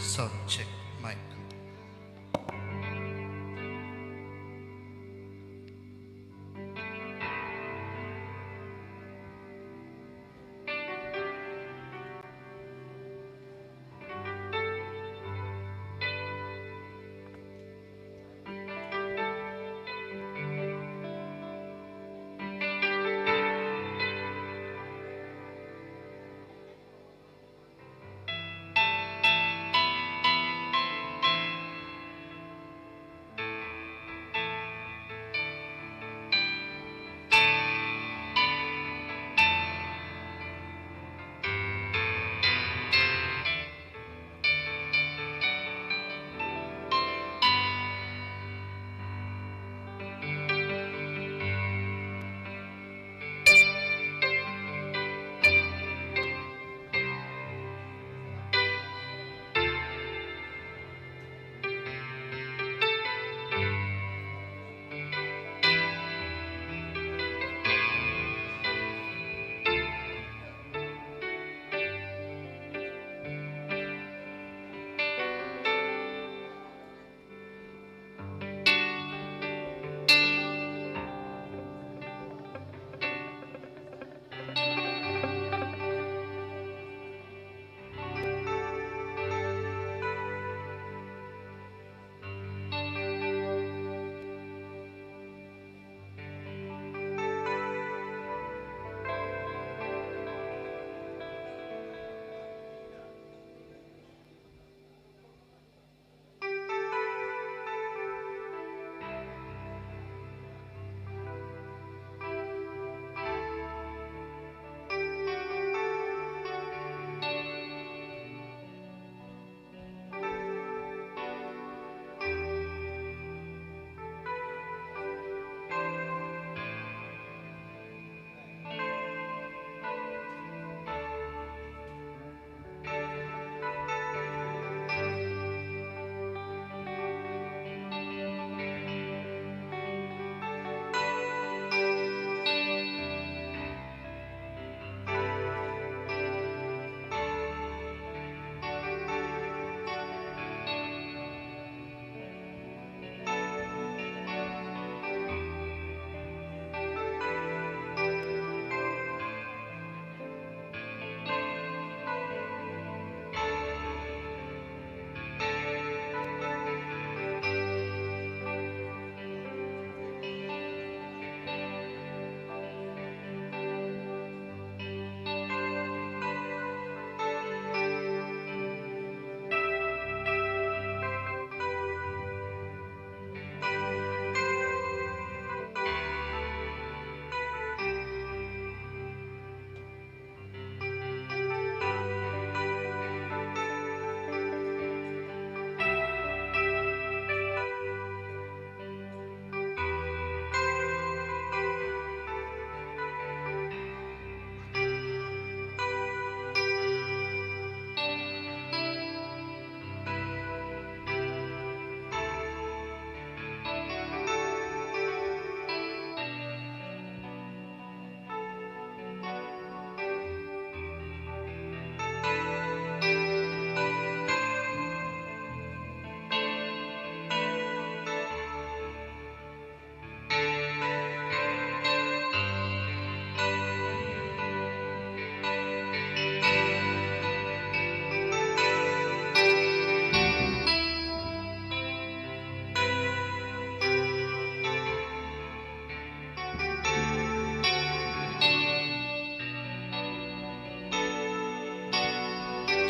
Sound check mic.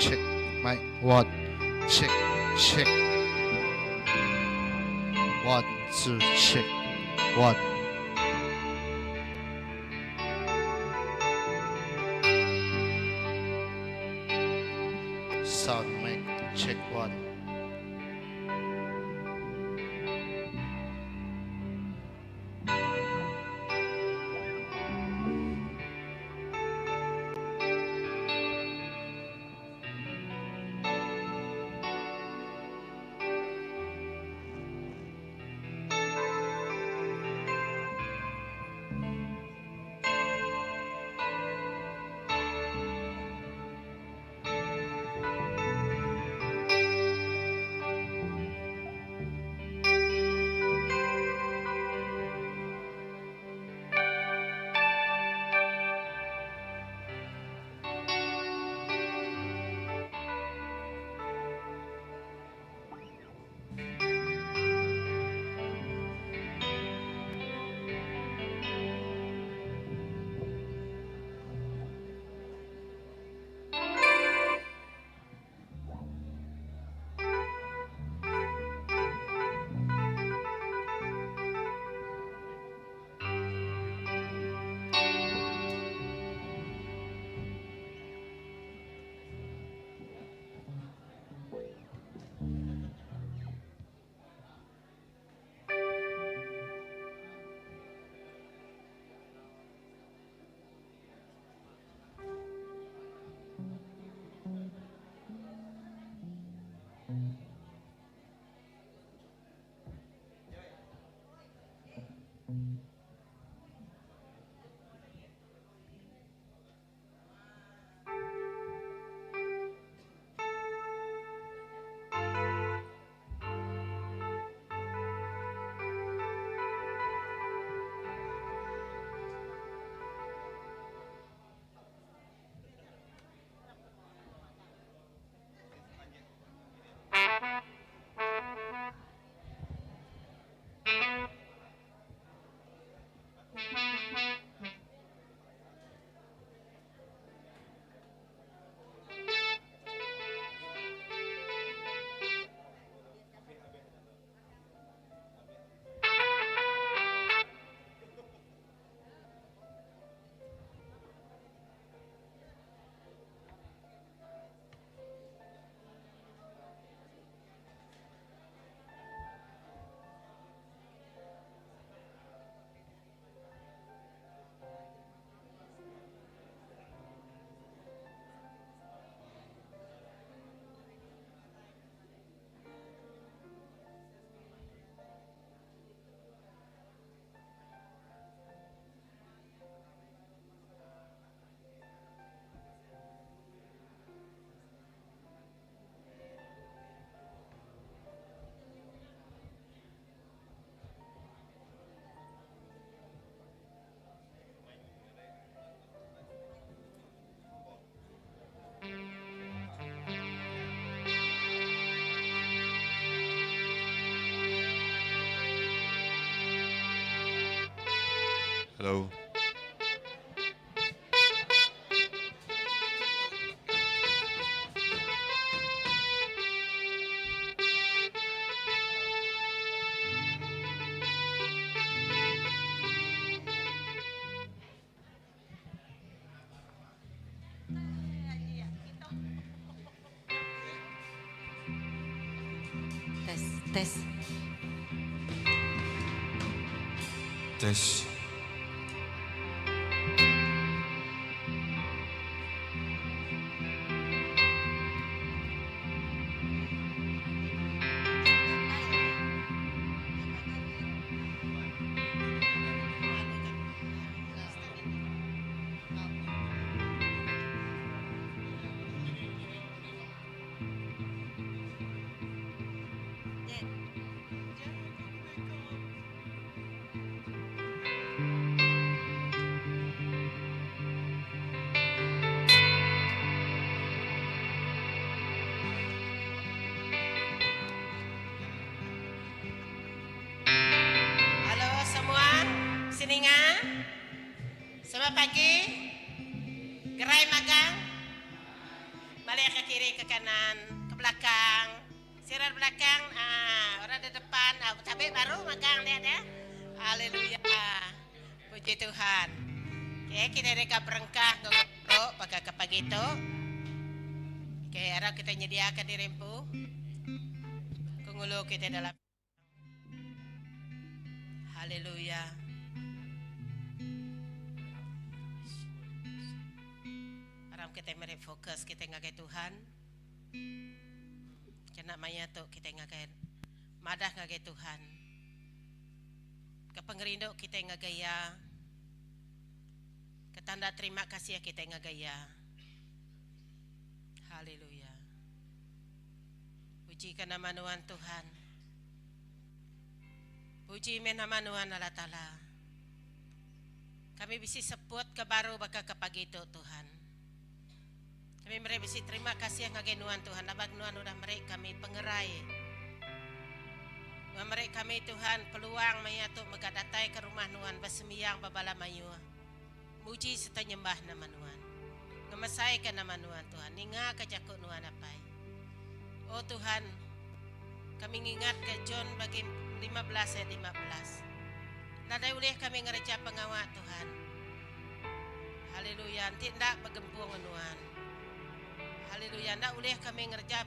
Check mic. One. Check. Check. One, two, check. One. Sound mic. Check one. Hello. Tes. Tes. Halo semua, sini nggak? Selamat pagi. Gerai magang. Balik ke kiri, ke kanan, ke belakang. Sirat belakang, orang di depan. Tapi baru magang lihat ya. Haleluya. Puji Tuhan. Oke, kita reka berengkah ke pakai ke pagi itu. Oke, arah kita nyediakan di rempu. Kungulu kita dalam. Haleluya. Aram kita meri fokus kita ngagai Tuhan. Kena maya tu kita ngagai madah ngagai Tuhan. Kepengerindo kita ngagaya. Ketanda terima kasih kita ngagaya. Haleluya. Pujikan nama Tuhan. Puji nama Tuhan Allah Ta'ala. Kami bisa sebut ke baru baka ke pagi itu Tuhan. Kami mereka bisa terima kasih ngage Nuan Tuhan. Abang Nuan udah mereka kami pengerai. Nuan mereka kami Tuhan peluang maya tu megadatai ke rumah Nuan besemiyang babala mayu. Muji serta nyembah nama Nuan. Ngemesai ke nama Nuan Tuhan. Ninga ke jakut Nuan apai. Oh Tuhan, kami ingat ke John bagi 15 ayat 15. Nadai ulih kami ngereja pengawat Tuhan. Haleluya, nanti ndak begempung Nuan. Haleluya, ndak ulih kami ngereja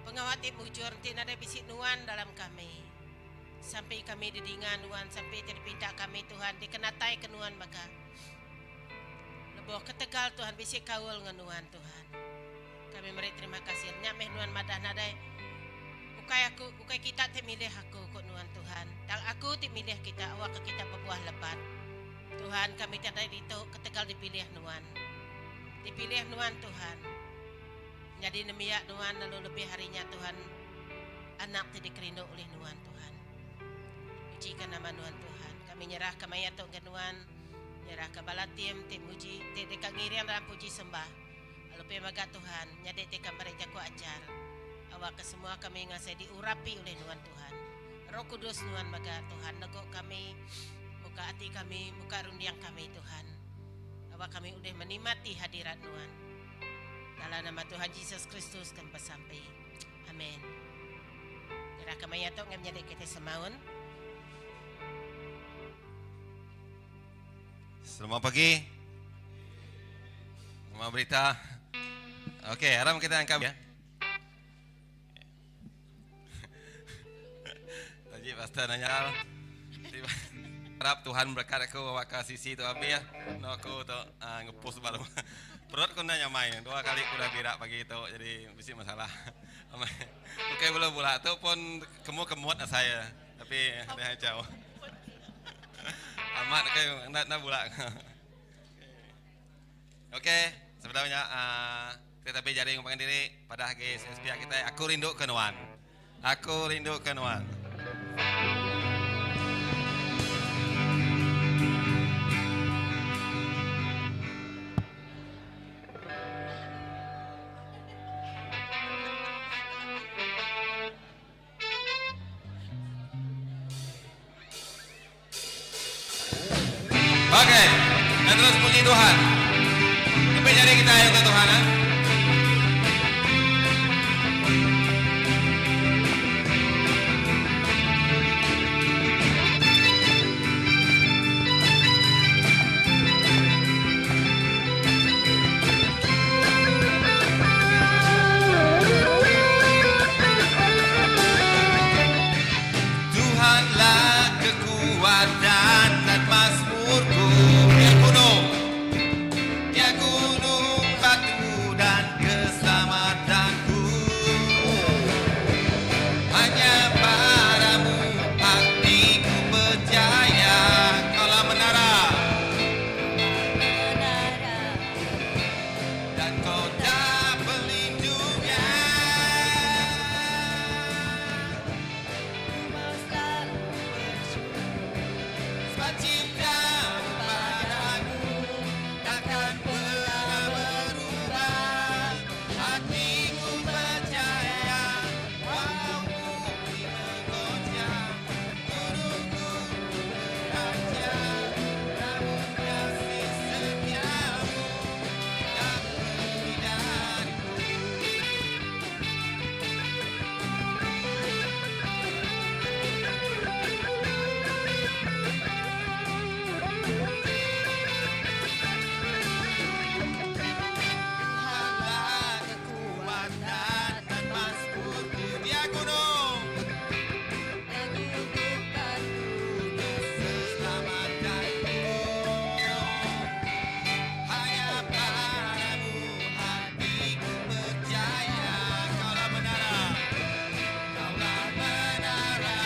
pengawat mujur nanti nadai bisik Nuan dalam kami. Sampai kami didingan Nuan, sampai terpinta kami Tuhan dikenatai ke Nuan baka. Leboh ketegal Tuhan bisik kawul ngenuan Tuhan. Kami beri terima kasih. Nyameh Nuan madah nadai. Bukai kita temilih aku kok Nuan Tuhan. Dan aku temilih kita awak ke kita berbuah lebat. Tuhan kami tiada itu ketegal dipilih Nuan. Dipilih Nuan Tuhan. Jadi nemiak Nuan lalu lebih harinya Tuhan. Anak tidak kerindu oleh Nuan Tuhan. Pujikan nama Nuan Tuhan. Kami nyerah ke mayat ke Nuan. Nyerah ke balatim tim uji. Tidak ngirian dalam puji sembah. Lalu pemaga Tuhan. Nyadek teka mereka ku ajar. Awak ke semua kami ngasih diurapi oleh Nuan Tuhan. Roh Kudus Nuan maga Tuhan. Negok kami, muka hati kami, muka rundiang kami Tuhan. Awak kami udah menikmati hadirat Nuan. Dalam nama Tuhan Yesus Kristus kami bersampai. Amin. Kira kami yatok ngam nyadek kita semaun. Selamat pagi. Selamat berita. Okey, haram kita angkat ya. Tadi pastor nanya harap Tuhan berkat aku bawa ke sisi tu abi ya. No aku tu ngepost baru. Perut aku nanya main 2 kali aku dah birak pagi itu jadi mesti masalah. Okey belum pula tu pun kemut saya. Tapi dah jauh. Amat kayak nak pula. Okey, sebenarnya kita tapi jadi ngomongin diri pada hari SPA kita. Aku rindu ke Nuan. Aku rindu ke Nuan. Okey. Dan terus puji Tuhan. Sampai jari kita ayun ke Tuhan. Ha? Tuhanlah kekuatan dan mazmurku. Dia gunung batu dan keselamatanku. Hanya padamu hatiku percaya. Kaulah menara dan kota pelindungnya. Sebab cintamu padaku takkan pernah berubah. Hatiku percaya walau bumi menggoncang, gunungku berancang, namun kasih setiamu tak pergi dariku. Tuhanlah kekuatan dan mazmurku. Dia gunung keselamatanku. Hanya padamu hatiku percaya. Kaulah menara, kaulah menara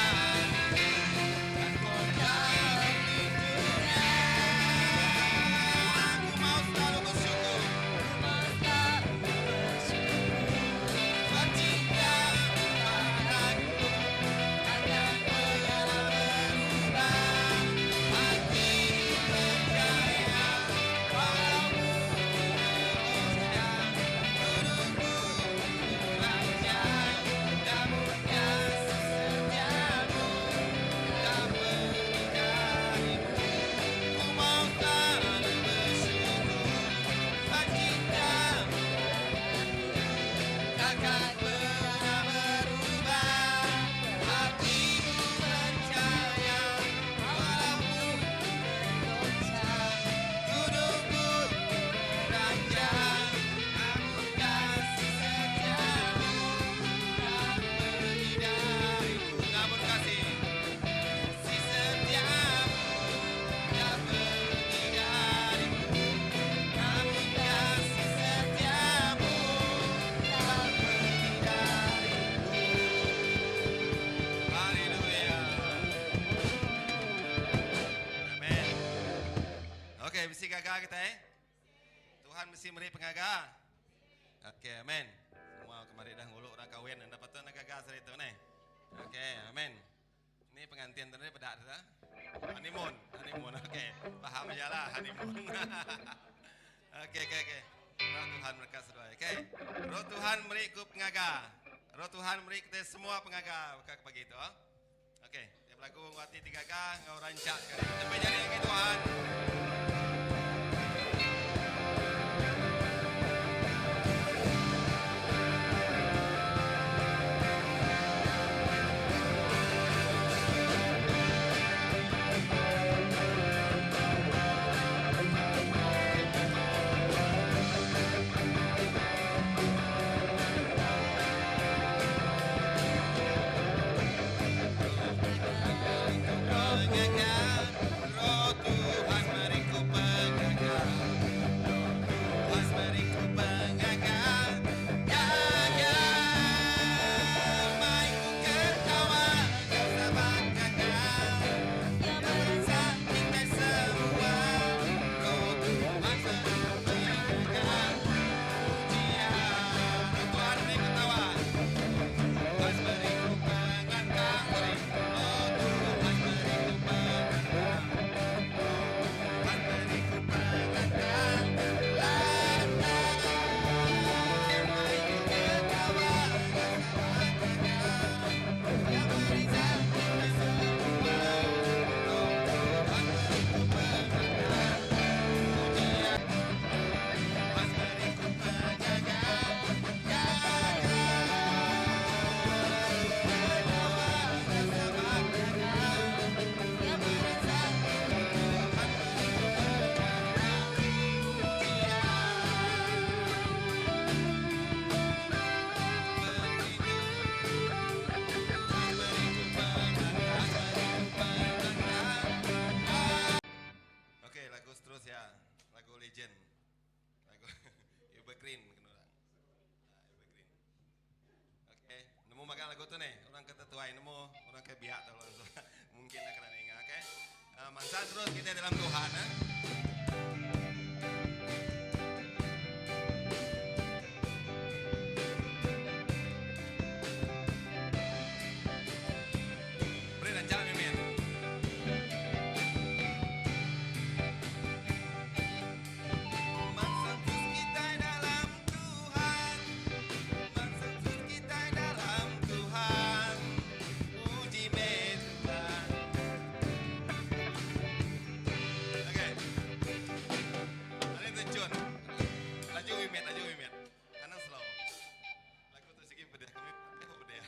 dan kota pelindungnya. Aku mau selalu bersyukur. Sebab cintamu padaku takkan pernah berubah. Hatiku percaya walau bumi menggoncang, gunungku berancang, namun kasih setiamu tak pergi dariku. Ku mau selalu bersyukur. Sebab cintamu takkan pernah berubah. Hatiku percaya walau bumi menggoncang, gunungku berancang, namun kasih setiamu tak pergi dariku. Namun kasih setiamu tak pergi dariku. Namun kasih setiamu tak pergi dariku. Haleluya. Amin. Okey, mesti gagah kita Tuhan mesti beri pengagah. Okey, amin. Semua kemari dah nguluk dah kahwin dan dapat tu nak gagah serita ni. Okey, amin. Ini pengantin tadi pada dah. Honeymoon. Okey. Faham ajalah honeymoon. Okey. Roh Tuhan berkat sedua. Okey. Roh Tuhan beri ku pengagah. Roh Tuhan beri kita semua pengagah berkat pagi itu. Okey. Dia berlaku ngati tiga gagah ngau rancak kali. Sampai jadi lagi Tuhan. Roh Tuhan Masa terus kita dalam Tuhan. Beri dan jalan Mimin. Masa terus kita dalam Tuhan. Masa terus kita dalam Tuhan. Puji Tuhan. Oke. Ada tujuan. Laju Wimet. Kanan slow. Lagu tu sikit beda. Kami tengok beda.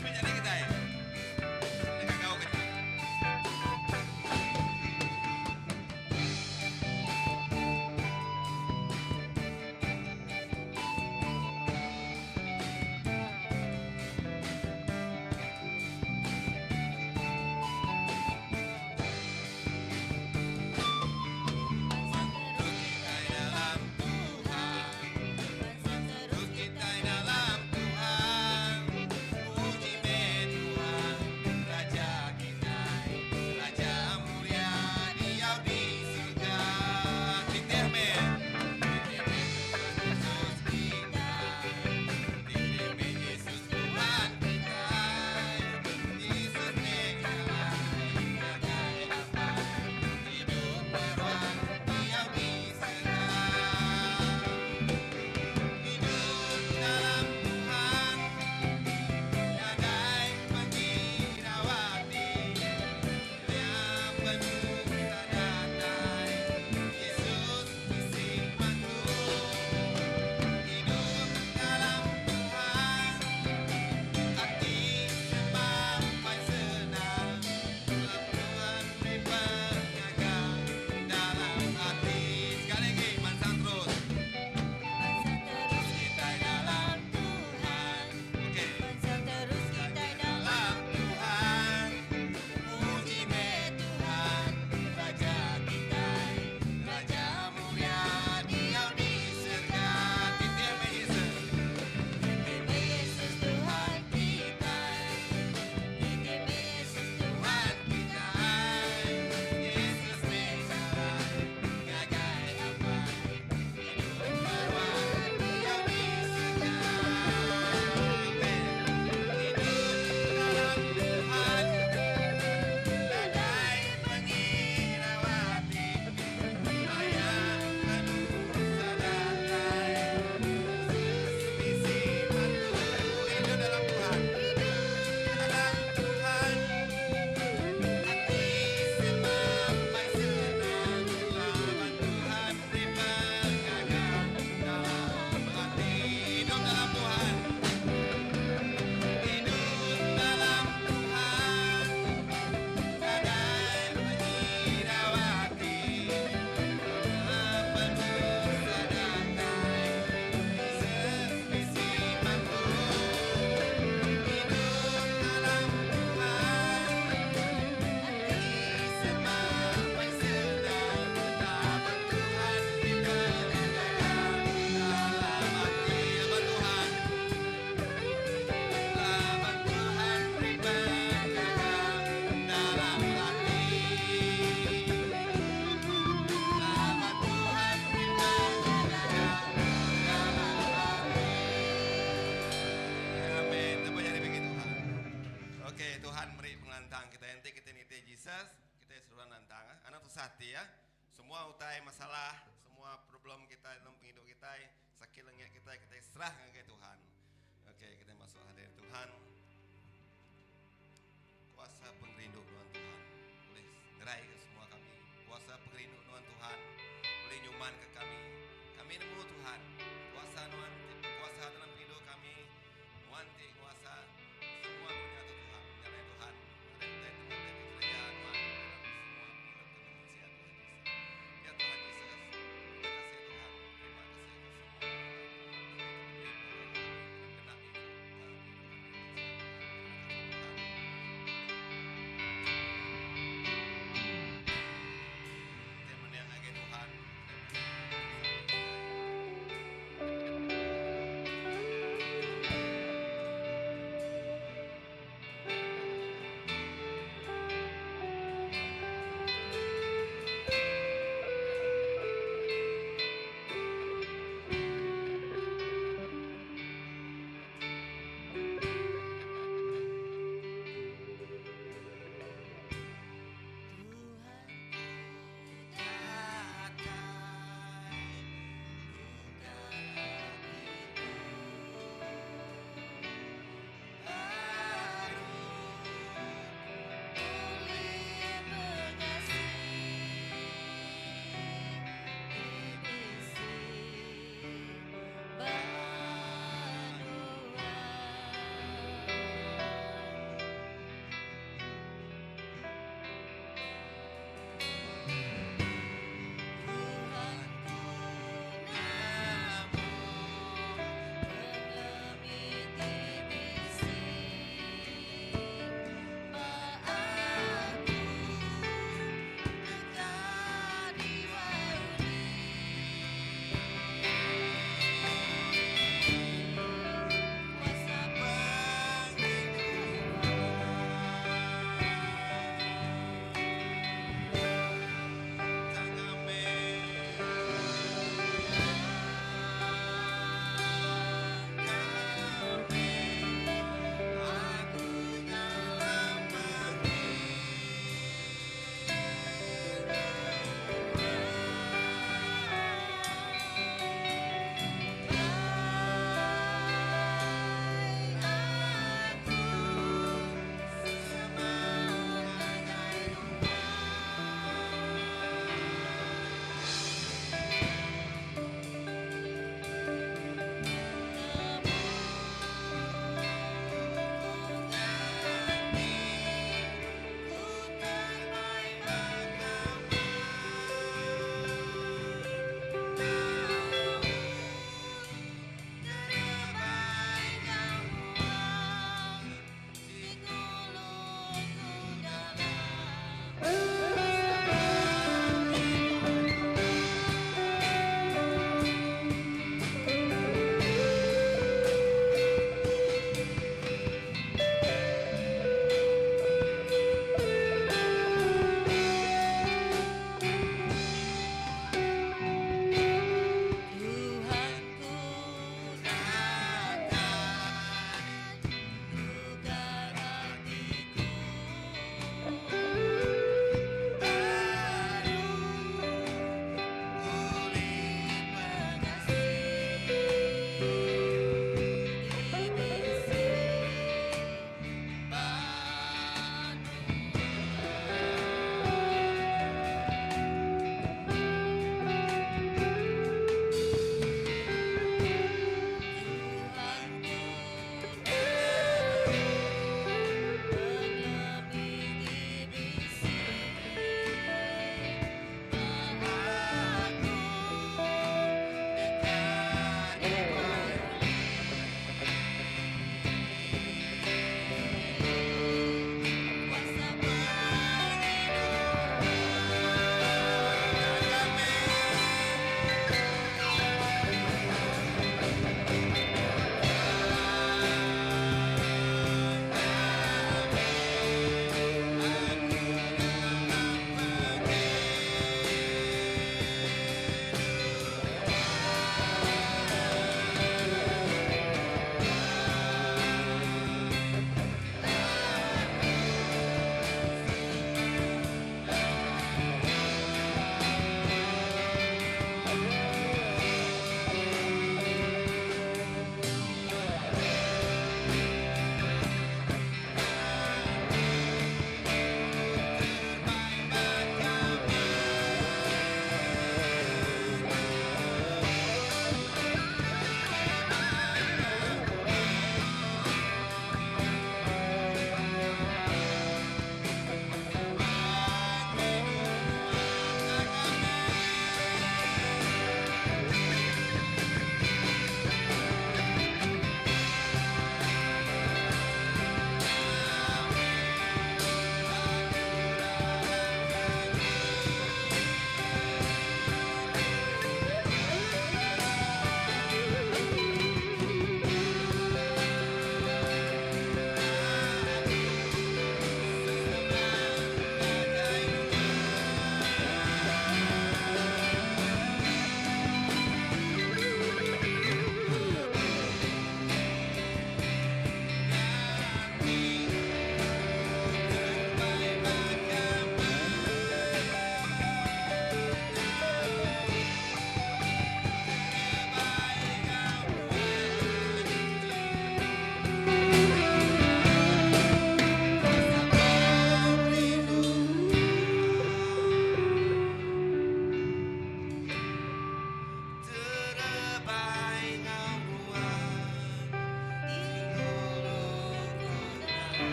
Menjadi kita ya. Ini kau kita. Terus kita dalam Tuhan. Terus kita dalam Tuhan. Puji Tuhan, Raja kita, Raja mulia, Dia di surga. Titih men, Yesus kita, titih men Yesus Tuhan kita, Yesus mengalah, bagai apa hidup berwarna Dia di surga. Hidup dalam Tuhan, gadai mengirawati, Dia penuh tadatai, Yesus isi mantu. Hidup dalam Tuhan, hati sampai senang, Tuhan diperjaga dalam hati. Sekali lagi, mansang terus. Terus kita dalam Tuhan. Oke. Terus kita Dalam Tuhan, puji Tuhan, Raja kita, Raja mulia, Dia di surga. Titih Yesus, Yesus Tuhan kita, titip Yesus Tuhan kita, Yesus mengalah, gagai apa hidup berwarna Dia di surga. Hidup dalam Tuhan, gadai mengirawati, ayah penuh tadatai, Yesus isi mantu. Hidup dalam Tuhan, dalam Tuhan, hati sampai senang, lawan Tuhan diperjaga dalam hati. Hidup dalam Tuhan. Hidup dalam Tuhan, gadai mengirawati, penuh tadatai, Yesus isi mantu. Hidup dalam Tuhan, hati sampai senang, lawan Tuhan diperjaga dalam hati. Lawan Tuhan. Lawan Tuhan diperjaga dalam hati. Lawan Tuhan diperjaga dalam hati. Amin. Tepuk jadi bagi Tuhan. Oke, Tuhan beri penglantang kita ente kita nite Jesus, kita seruan nantang. Anak tu sati ya. Semua utai masalah, semua problem kita dalam hidup kita, sakit lengit kita serah ke Tuhan. Oke, kita masuk hadirat Tuhan. Kuasa pengerindu Tuhan Tuhan, boleh gerai ke semua kami. Kuasa pengerindu Tuhan Tuhan, boleh nyuman ke kami. Kami nemu Tuhan. Kuasa Tuhan, kuasa dalam hidup kami. Tuhan kuasa semua dunia tu Tuhan. Nyalain Tuhan. Ada Tuhan dari kerajaan Tuhan dalam semua hidup manusia Tuhan Yesus. Ya Tuhan Yesus, terima kasih Tuhan. Terima kasih atas semua.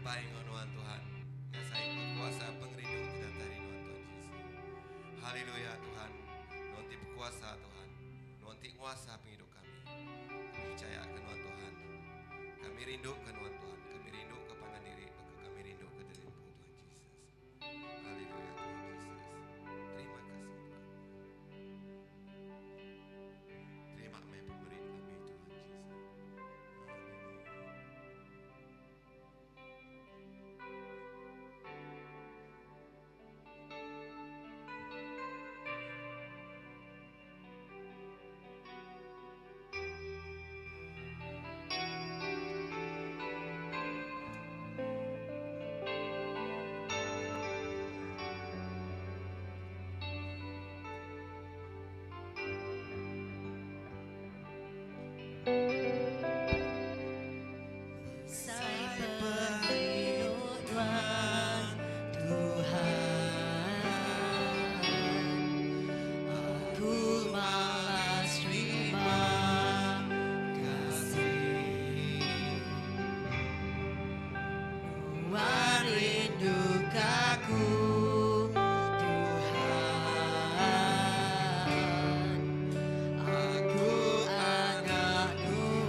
baik Tuhan Tuhan. Ngasai berkuasa pengrindu tidak dari Tuhan Yesus. Haleluya Tuhan. Nanti berkuasa Tuhan. Nanti kuasa penghidup kami. Kami percaya ke Tuhan. Kami rindu ke Tuhan. Kami rindu ke pangan diri. Kami rindu ke diri Tuhan Yesus. Haleluya Tuhan Yesus. Terima kasih Tuhan. Terima kasih pemberi kami Tuhan Yesus. Saya penghidup Tuhan, aku malas terima kasih. Tuhan rindu aku, Tuhan, aku anak-Mu.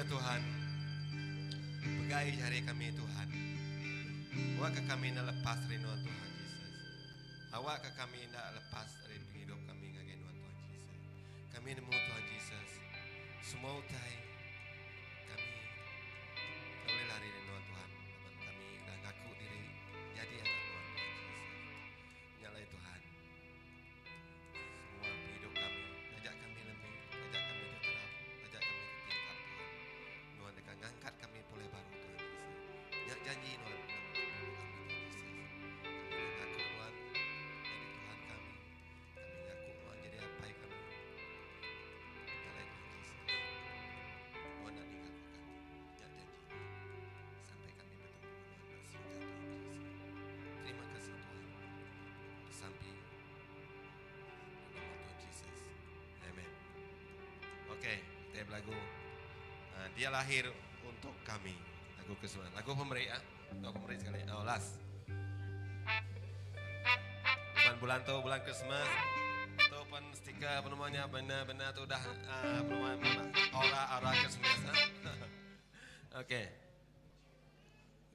Ya Tuhan, pegai jari kami Tuhan. Awak ke kami nak lepas dari Tuhan Yesus. Awak ke kami nak lepas dari hidup kami ngagai Tuhan Yesus. Kami nemu Tuhan Yesus. Semua utai kami boleh lari dari Tuhan. Kami dah ngaku diri jadi anak Tuhan Yesus. Nyalai Tuhan. Semua hidup kami, ajak kami lebih, ajak kami terterap, ajak kami tertingkat Tuhan. Tuhan akan ngangkat kami pulih baru Tuhan Yesus. Nyak janji Tuhan. Oke, kita lagu Dia Lahir Untuk Kami. Lagu ke-9. Lagu pemberi ya. Lagu pemberi sekali. Oh, last. Bulan tu bulan Christmas. Tu pun stiker apa namanya benar-benar tu dah aura Christmas. Oke.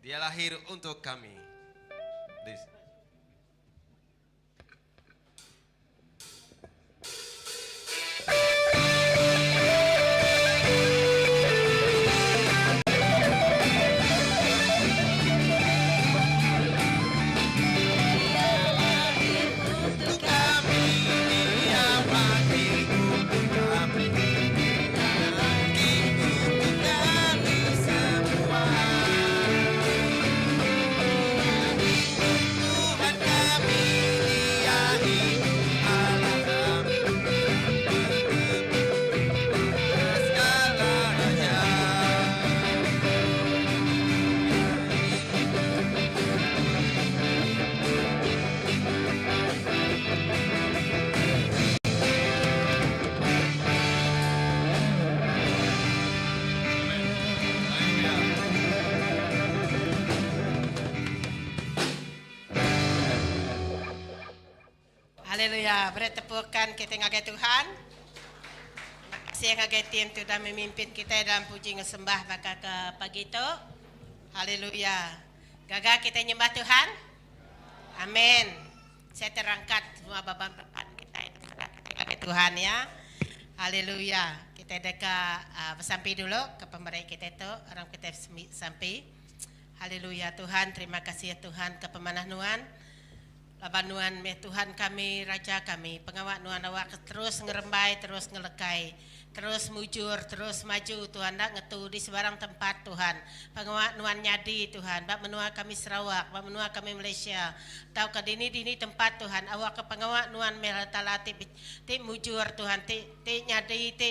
Dia lahir untuk kami. This. Haleluya, beri tepukan kita ngagai Tuhan. Terima kasih ngagai tim tu dah memimpin kita dalam puji ngesembah baka ke pagi itu. Haleluya. Gagal kita nyembah Tuhan. Amin. Saya terangkat semua beban kita itu ngagai Tuhan ya. Haleluya. Kita dekat bersampai dulu ke pemberi kita itu, orang kita sampai. Haleluya Tuhan, terima kasih ya Tuhan ke pemanah Nuan. Labanuan meh Tuhan kami, Raja kami, pengawak Nuan awak terus ngerembai, terus ngelekai, terus mujur, terus maju Tuhan, nak ngetu di sebarang tempat Tuhan. Pengawak Nuan nyadi Tuhan, bak menua kami Sarawak, bak menua kami Malaysia. Tahu ke dini tempat Tuhan, awak ke pengawak Nuan meh talati ti mujur Tuhan, ti nyadi ti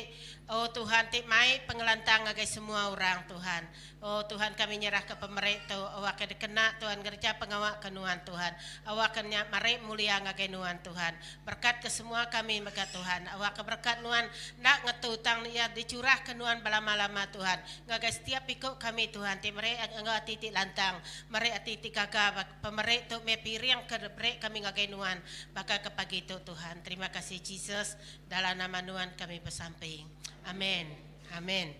oh Tuhan, ti mai pengelantang ngagai semua orang Tuhan. Oh Tuhan, kami nyerah ke pemerintah, awak ke dikena Tuhan kerja pengawak ke Nuan Tuhan. Awak ke mari mulia ngagai Nuan Tuhan. Berkat ke semua kami maka Tuhan. Awak ke berkat Nuan nak ngetutang ya dicurah ke Nuan balama-lama Tuhan. Ngagai setiap ikut kami Tuhan. Ti mari enggak titik lantang. Mari titik kakak pemerintah me piring ke debrek kami ngagai Nuan. Maka ke pagi itu Tuhan. Terima kasih Jesus, dalam nama Nuan kami bersamping. Amin. Amin.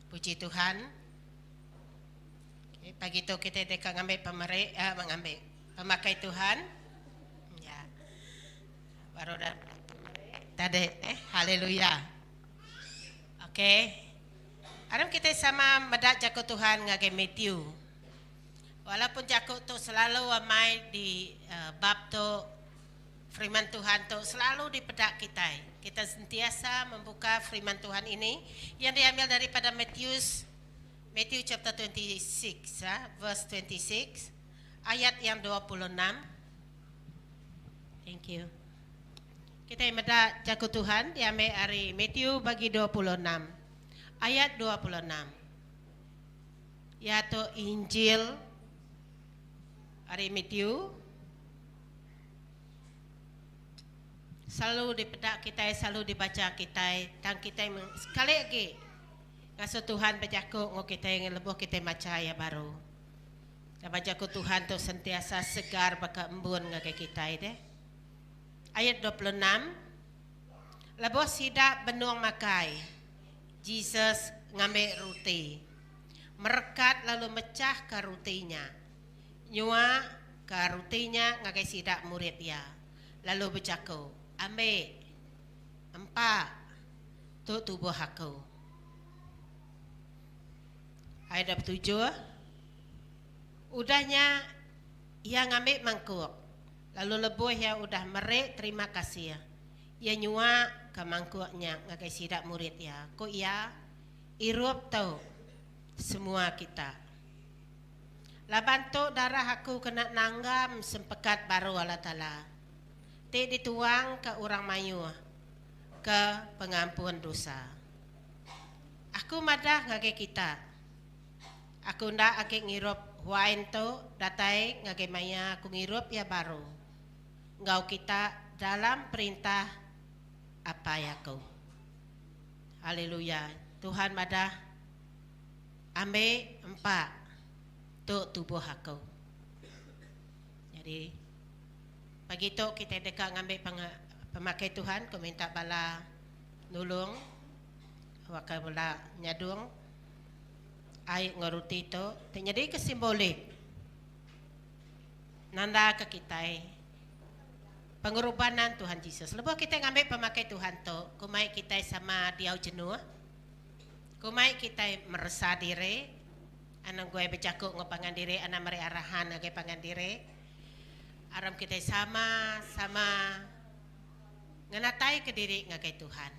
Puji Tuhan. Pagi itu kita dekat mengambil mengambil pemakai Tuhan. Ya. Baru dah tadi haleluya. Oke. Aram kita sama medak jago Tuhan ngagai Matthew. Walaupun jago tu selalu amai di bab tu firman Tuhan tu selalu di pedak kita. Kita sentiasa membuka firman Tuhan ini yang diambil daripada Matthew chapter 26, verse 26, ayat yang 26. Thank you. Kita meda jago Tuhan diambil dari Matthew bagi 26, ayat 26. Yaitu Injil dari Matthew. Selalu dipedak kita, selalu dibaca kita, dan kita sekali lagi. Ngaso Tuhan berjaku ngok kita yang lebuh kita baca ya baru. Dan berjaku Tuhan tu sentiasa segar baka embun ngagai kita deh. Ayat 26. Lebuh sidak benuang makai. Jesus ngambil roti. Merekat lalu mecah ke rutinya. Nyua ke rutinya ngagai sidak murid ya. Lalu bercakap, ambil, empat, tu tubuh aku. Ayat 7. Udahnya ia ngambil mangkuk. Lalu lebuh ya udah merek terima kasih. Ia nyua ke mangkuknya ngagai sidak murid ya. Ko ia irup tau semua kita. Laban tu darah aku kena nanggam sempekat baru Allah Ta'ala. Ti dituang ke orang mayu ke pengampuan dosa. Aku madah ngagai kita. Aku ndak ake ngirup wine tu datai ngagai maya aku ngirup ya baru. Ngau kita dalam perintah apa ya kau. Haleluya. Tuhan madah ambil empat tu tubuh aku. Jadi pagi tu kita dekat ngambil pemakai Tuhan, ku minta bala nulung wakal bala nyadung air ngoruti tu jadi ke simbolik nanda ke kita pengorbanan Tuhan Yesus. Lepas kita ngambil pemakai Tuhan tu, kumai kita sama diau jenuh, kumai kita merasa diri, anak gue bercakap ngopangan diri, anak meri arahan ngagai pangan diri, aram kita sama ngenatai ke diri ngagai Tuhan.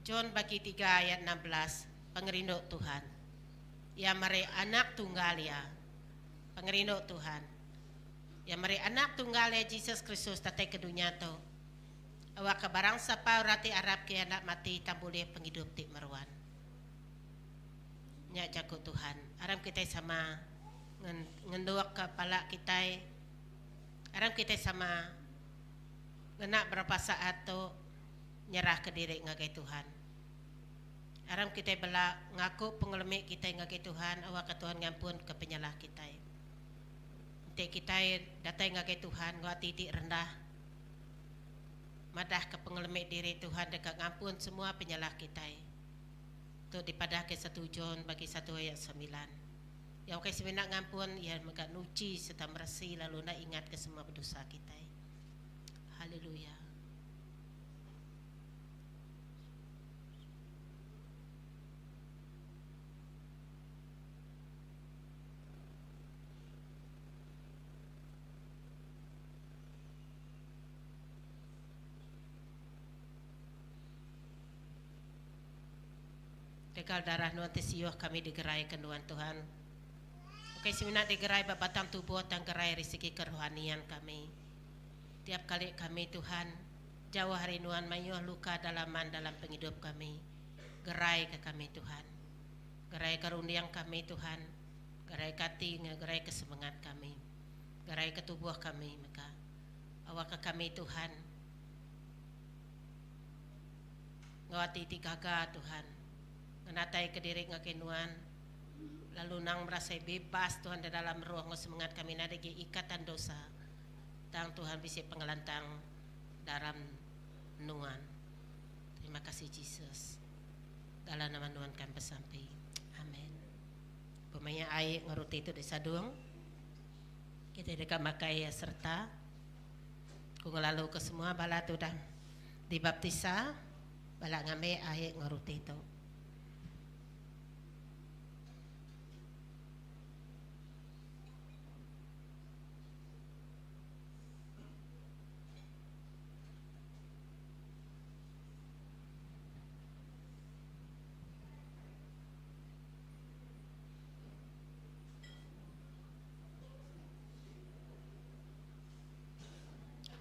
John bagi 3 ayat 16, pengerinduk Tuhan. Ya meri anak tunggal ya, pengerinduk Tuhan. Ya meri anak tunggal ya Yesus Kristus datang ke dunia tu. Awak ke barang sapa rati Arab ke anak mati tak boleh penghidup tik meruan. Nya jago Tuhan. Aram kita sama ngenduak kepala kita. Aram kita sama ngenak berapa saat tu nyerah ke diri ngagai Tuhan. Aram kita bela ngaku pengelemik kita ngagai Tuhan. Awak ke Tuhan ngampun ke penyalah kita. Nanti kita datang ngagai Tuhan, ngau titik rendah. Madah ke pengelemik diri Tuhan dekat ngampun semua penyalah kita. Tu dipadah ke 1 John bagi 1 ayat 9. Yang kai sebenak ngampun ya maka nuci serta meresi lalu nak ingat ke semua berdosa kita. Haleluya. Dekal darah nuan tesiuh kami digerai ke nuan Tuhan. Oke seminat digerai batang tubuh dan gerai rezeki kerohanian kami. Tiap kali kami Tuhan jauh hari nuan mayuh luka dalaman dalam penghidup kami. Gerai ke kami Tuhan. Gerai karunian kami Tuhan. Gerai kati, gerai kesemangat kami. Gerai ke tubuh kami maka. Awak ke kami Tuhan. Ngawati gaga Tuhan. Menatai ke diri ngakinuan lalu nang merasa bebas Tuhan di dalam ruang semangat kami nada ikatan dosa tang Tuhan bisa pengelantang dalam nuan. Terima kasih Yesus dalam nama nuan kami bersampai amin. Pemanya air ngaruti itu disadung kita dekat makai serta ku ngelalu ke semua bala tu dah dibaptisa bala ngame air ngaruti itu.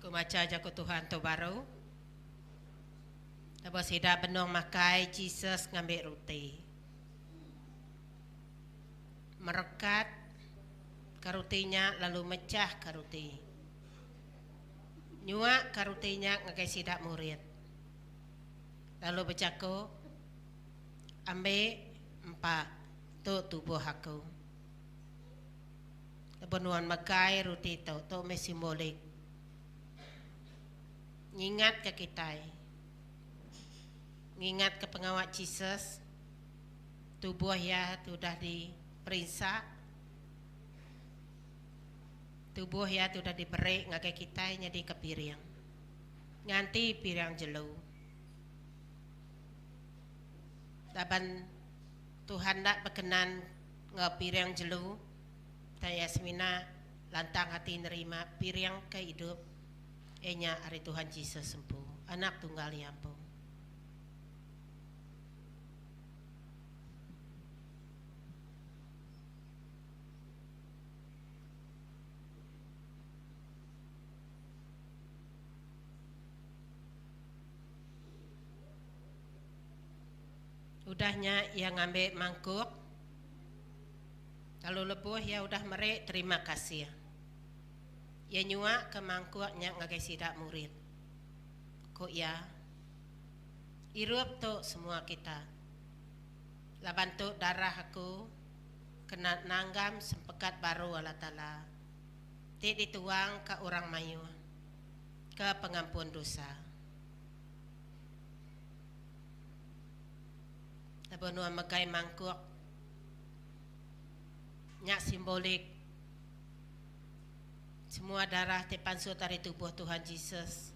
Aku baca jago Tuhan tu baru. Lepas hidup benong makai Jesus ngambil roti. Merekat karutinya lalu mecah karuti. Nyuak karutinya ngagai sidak murid. Lalu bercakap, ambil empat tu tubuh aku. Lepas nuan makai roti tu simbolik. Ingat ke kita mengingat ke pengawal Jesus, tubuh ya sudah diperiksa, tubuh ya sudah diberi ngakai kita jadi ke piring, nganti piring jelu. Daban Tuhan tak berkenan ngapirang jelu, dan Yasmina lantang hati nerima pirang ke hidup. Enya hari Tuhan Yesus sembuh, anak tunggal yampung. Udahnya yang ngambil mangkuk, kalau lebuh ya udah merek terima kasih. Ya nyua ke mangkuknya ngagai sidak murid. Kok ya? Irup tu semua kita. Laban tu darah aku kena nanggam sempekat baru Allah Ta'ala. Tik dituang ke orang mayu, ke pengampun dosa. Laban nuan megai mangkuk, nyak simbolik semua darah tepansut dari tubuh Tuhan Yesus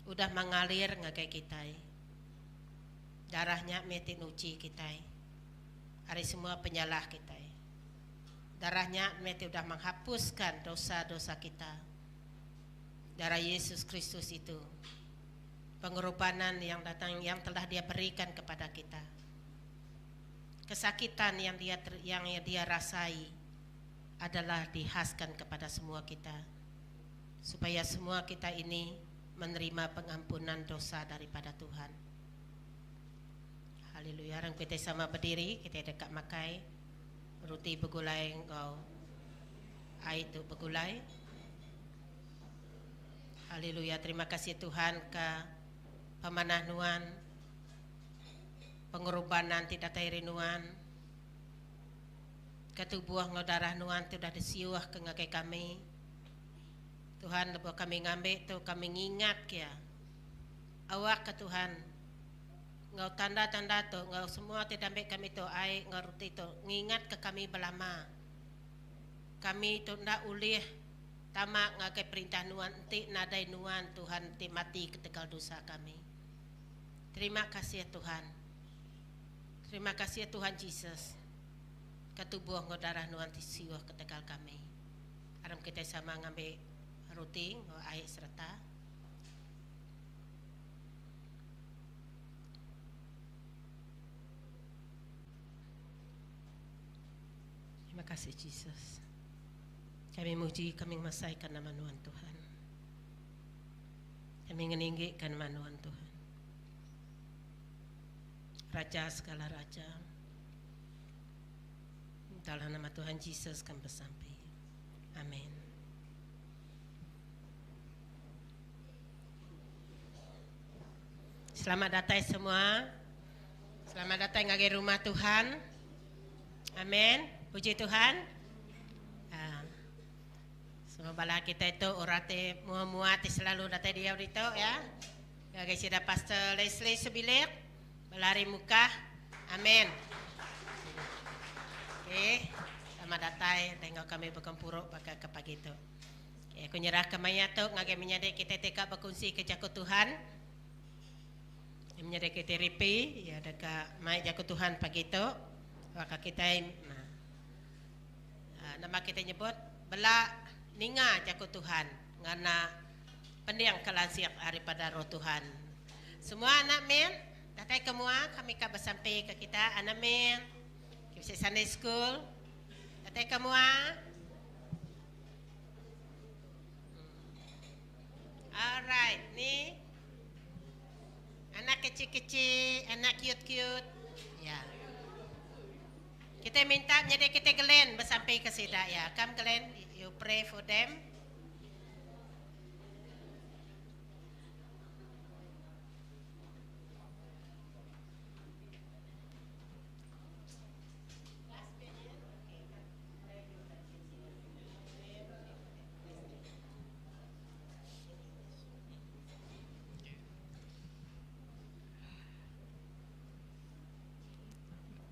udah mengalir ngagai kita. Darahnya metin uci kita. Hari semua penyalah kita. Darahnya metin udah menghapuskan dosa-dosa kita. Darah Yesus Kristus itu pengorbanan yang datang yang telah Dia berikan kepada kita. Kesakitan yang dia rasai adalah dihaskan kepada semua kita, supaya semua kita ini menerima pengampunan dosa daripada Tuhan. Haleluya. Orang kita sama berdiri, kita dekat makai roti begulai engkau air itu begulai. Haleluya. Terima kasih Tuhan ke pemanah nuan, pengorbanan tidak tairi nuan, ketubuh ngodarah nuan tu dah disiuah ke ngakai kami. Tuhan lepas kami ngambil tu kami ngingat kia awak ke Tuhan ngau tanda-tanda tu ngau semua tidak ambil kami tu air ngau roti tu ngingat ke kami belama kami tu ndak ulih tamak ngakai perintah nuan ti nadai nuan Tuhan ti mati ketegal dosa kami. Terima kasih ya Tuhan. Terima kasih ya Tuhan Yesus. Ketubuh ngodarah nuan tisiuah ketegal kami. Aram kita sama ngambil roti ngau air serta. Terima kasih Yesus. Kami muji, kami masaikan nama nuan Tuhan. Kami meninggikan nama nuan Tuhan. Raja segala raja. Dalam nama Tuhan Yesus kami bersampai. Amin. Selamat datang semua. Selamat datang ke rumah Tuhan. Amin. Puji Tuhan. Semua bala kita itu orate muat selalu datang dia itu ya. Guys sudah Pastor Leslie Sebilir berlari muka. Amin. Okay. Selamat datang. Tengok kami berkempuruk pakai ke pagi itu. Okay. Aku nyerah ke maya tu ngagai menyadek kita teka berkongsi ke jakut Tuhan. Menyadek kita ripi ya dekat mai jakut Tuhan pagi itu. Maka kita nama kita nyebut bela ninga jakut Tuhan ngana pendiang kelansiak daripada roh Tuhan. Semua anak men, datang semua kami ka bersampai ke kita anak men. Kita Sunday school. Datang semua. Alright, ni anak kecil-kecil, anak cute-cute. Ya. Kita minta jadi kita Glenn bersampai ke sida ya. Come Glenn, you pray for them.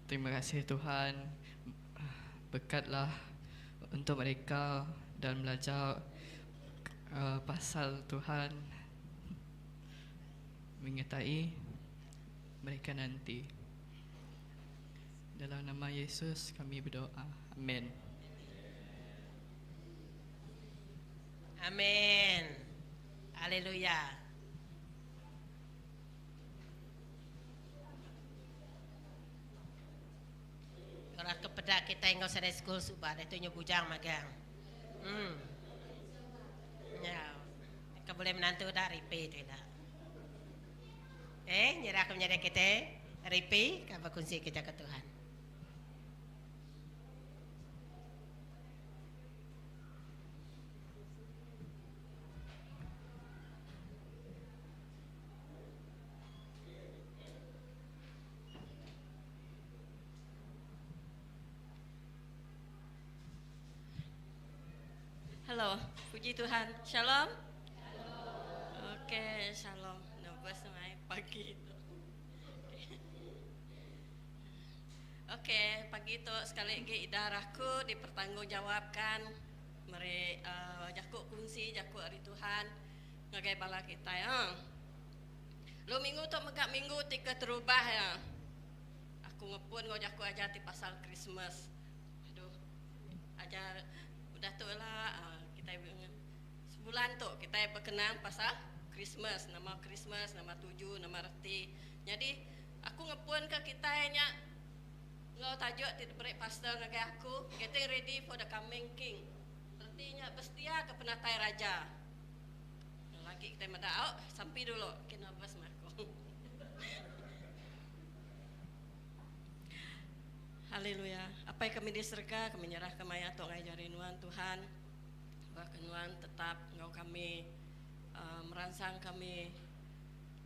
Terima kasih Tuhan, berkatlah untuk mereka dan belajar pasal Tuhan, menyertai mereka nanti. Dalam nama Yesus kami berdoa. Amin. Amin. Haleluya. Orang kepedak kita yang usah sekolah subah, itu nyebujang magang. Ya, kita boleh menantu dah repeat kita. Nyerah kemenjadi kita repeat, kita berkongsi kita ke Tuhan. Halo, puji Tuhan. Shalom. Oke, shalom. Nervous mai pagi itu. Oke, pagi itu sekali lagi idarahku dipertanggungjawabkan. Mari jakuk kunci, jakuk hari Tuhan. Ngagai bala kita ya. Lu minggu tu megak minggu tika terubah ya. Aku ngepun ngau jakuk aja di pasal Christmas. Aduh, ajar udah tu lah. Kita sebulan tu kita berkenan pasal Christmas, nama 7, nama reti. Jadi aku ngepun ke kita nya ngau tajuk ti break pastor ngagai aku getting ready for the coming king. Artinya bersedia ke penatai raja. Lagi kita medau sampai dulu kena bas aku. Haleluya. Apa yang kami diserga, kami nyerah ke maya tu ngajarin Tuhan. Bahkan tetap engkau kami merangsang kami,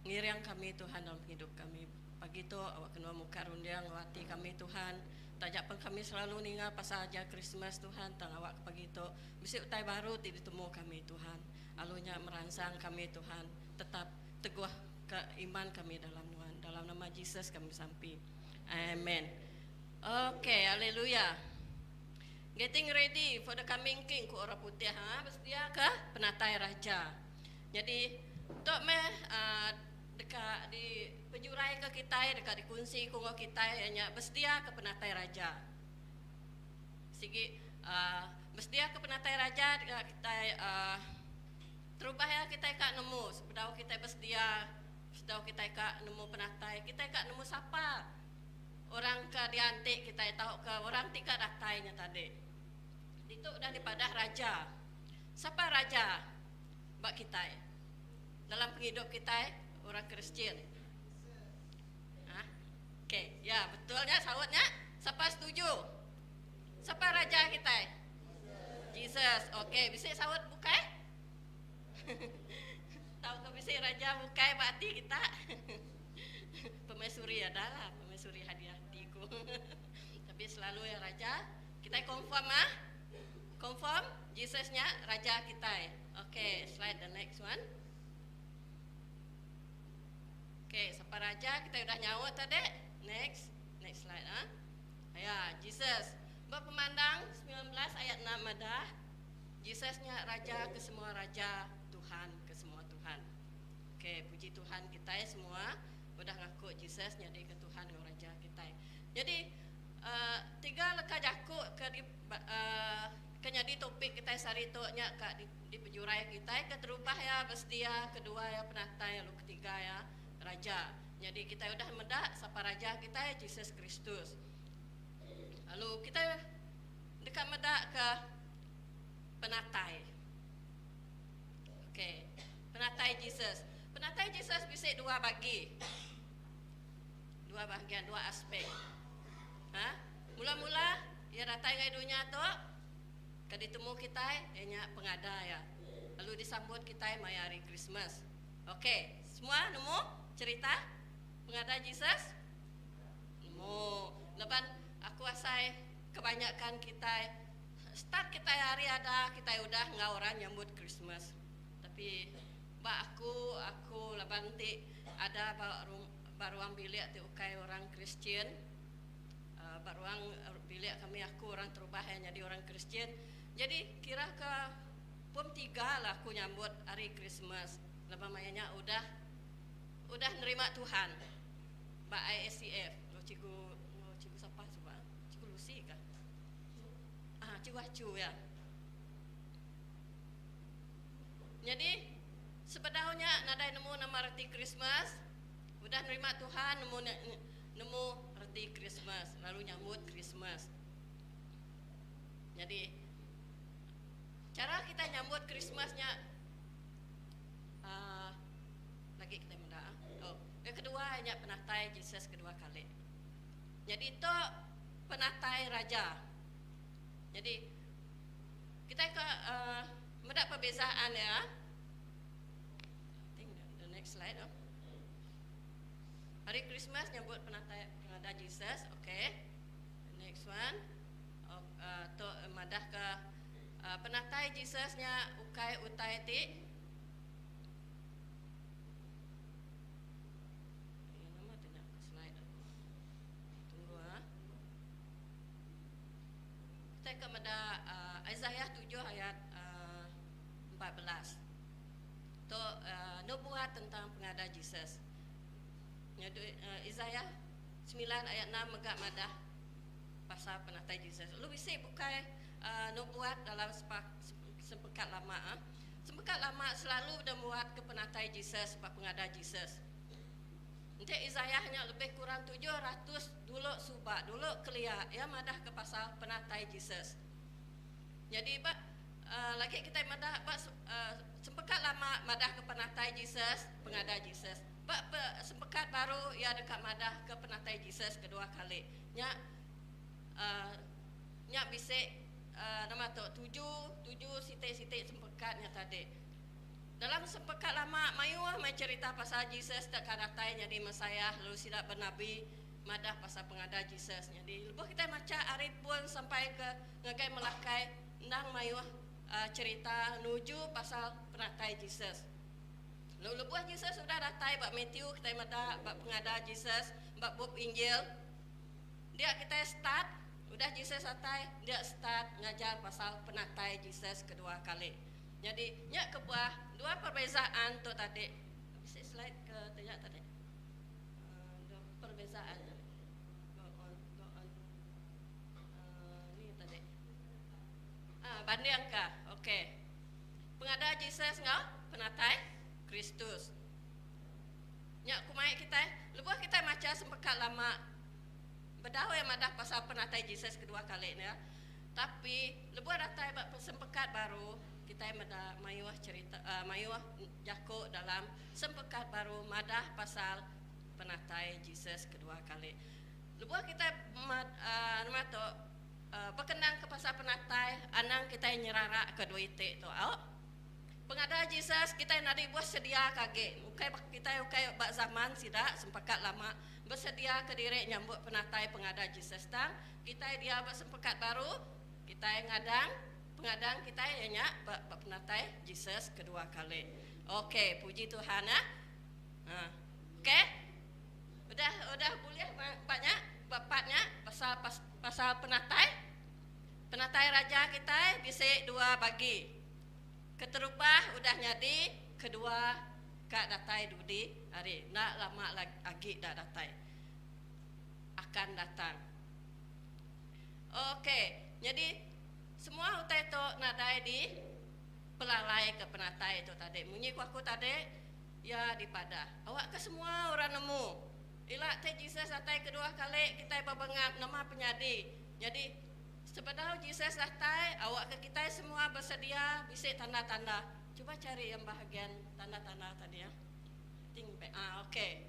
ngiriang kami Tuhan dalam hidup kami. Pagi tu awak kenal muka rundiang ngawati kami Tuhan. Tajak pun kami selalu ningal pasal aja Christmas Tuhan. Tang awak pagi tu bisi utai baru ti ditemu kami Tuhan. Alunya merangsang kami Tuhan. Tetap teguh ke iman kami dalam Tuhan. Dalam nama Yesus kami sampai. Amen. Okay, haleluya. Getting ready for the coming king ku orang putih bersedia ke penatai raja. Jadi tok dekat di penjurai ke kita dekat di kunci ku kita hanya bersedia ke penatai raja. Sigi bersedia ke penatai raja dekat kita terubah ya kita kak nemu sebedau kita bersedia sedau kita kak nemu penatai kita kak nemu siapa orang ke diantik kita tahu ke orang tika datainya tadi. Itu udah dipadah raja. Siapa raja? Bak kita. Dalam penghidup kita orang Kristian. Okey, ya betulnya sawatnya. Siapa setuju? Siapa raja kita? Jesus. Okey, bisik sawat bukai? Tahu ke bisik raja bukai berarti kita? Pemaisuri adalah pemaisuri hadiah hatiku. Tapi selalu ya raja. Kita confirm Confirm Jesusnya raja kita. Okay, slide the next one. Okay, siapa raja kita udah nyawa tadi. Next slide Ya, Jesus. Bapak pemandang 19 ayat 6 ada. Jesusnya raja ke semua raja, Tuhan ke semua Tuhan. Okay, puji Tuhan kita semua udah ngaku Jesus jadi ke Tuhan ke raja kita. Jadi tiga leka jaku ke di kenyadi topik kita sehari tu nya di penjurai kita keterubah ya bersedia, kedua ya penatai, lalu ketiga ya raja. Jadi kita udah medak siapa raja kita Yesus Kristus. Lalu kita dekat medak ke penatai. Okey, penatai Yesus. Penatai Yesus bisa dua bagi. Dua bahagian, dua aspek. Mula-mula ia datang ke dunia tu ditemu kita nya pengada ya. Lalu disambut kita mayari Christmas. Okey, semua nemu cerita pengada Jesus? Nemu. Lepas aku asai kebanyakan kita start kita hari ada kita udah ngau orang nyambut Christmas. Tapi aku lepas nanti ada baru ambil ti ukai orang Kristen. Baruang bilik kami aku orang terubah yang jadi orang Kristian. Jadi kira ke pom 3 lah aku nyambut hari Christmas. Lepas mainnya udah nerima Tuhan. Mbak ISCF, cikgu siapa coba? Cikgu Lucy kah? Cikgu Acu ya. Jadi sebetulnya nadai nemu nama arti Christmas, udah nerima Tuhan, nemu arti Christmas, lalu nyambut Christmas. Jadi cara kita nyambut Christmasnya lagi kita mendak. Yang kedua hanya penatai Jesus kedua kali. Jadi itu penatai raja. Jadi kita ke mendak perbezaan ya. I think the next slide. Hari Christmas nyambut penatai pengada Jesus, okay. The next one. Tu madah ke penatai Jesusnya ukai utai ti. Nama tidak slide. Tunggu Kita ke pada Isaiah 7 ayat 14. Tu nubuat tentang pengada Jesus. Isaiah 9 ayat 6 megak madah pasal penatai Jesus. Lu bisa bukai nubuat dalam sepekat lama. Sepekat lama selalu dah buat ke penatai Jesus, pengada Jesus. Nanti Isaiahnya lebih kurang 700 dulu subak, dulu kelia ya madah ke pasal penatai Jesus. Jadi lagi kita madah sepekat lama madah ke penatai Jesus, pengada Jesus. Sepekat baru ya dekat madah ke penatai Jesus kedua kali. Nya bisik nama tu 7 sitik-sitik sempekatnya tadi. Dalam sepekat lama mayuah mai cerita pasal Jesus tak karatai jadi Mesias lalu sidak bernabi madah pasal pengada Jesus. Jadi lepas kita baca hari pun sampai ke ngagai melakai ndang mayuah cerita nuju pasal penatai Jesus. Lalu lepas Jesus sudah datai bab Matthew kita madah bab pengada Jesus, bab bab Injil. Dia kita start udah Jesus datai, dia start ngajar pasal penatai Jesus kedua kali. Jadi nya kebuah dua perbezaan tu tadi. Bisa slide ke tadi. Dua perbezaan. Go on. Ni tadi. Banding kah? Okey. Pengada Jesus ngau penatai Kristus. Nya kumai kita, lepas kita baca sempekat lama berdawa yang madah pasal penatai Jesus kedua kali ni ya. Tapi lepas datai sempekat baru kita madah mayuah cerita mayuah jako dalam sempekat baru madah pasal penatai Jesus kedua kali. Lepas kita berkenang ke pasal penatai anang kita nyerara kedua itik tu. Pengada Jesus kita nadi buat sedia kage. Kita bak zaman sidak sempekat lama bersedia ke diri nyambut penatai pengada Jesus tang. Kita dia buat sempekat baru kita pengadang kita ianya penatai Jesus kedua kali. Okey, puji Tuhan ya. Okey. Udah boleh banyak bapaknya pasal penatai raja kita bisa dua bagi. Keterubah udah nyadi kedua kak datai dudi hari nak lama lagi dah datai akan datang. Okey, jadi semua utai tu nadai di pelalai ke penatai itu tadi. Munyi aku tadi ya di pada. Awak ke semua orang nemu. Ilak teh Jesus datai kedua kali kita babengap nama penyadi. Jadi sebenarnya Jesus datai awak ke kita semua bersedia bisik tanda-tanda. Cuba cari yang bahagian tanda-tanda tadi ya. Okey.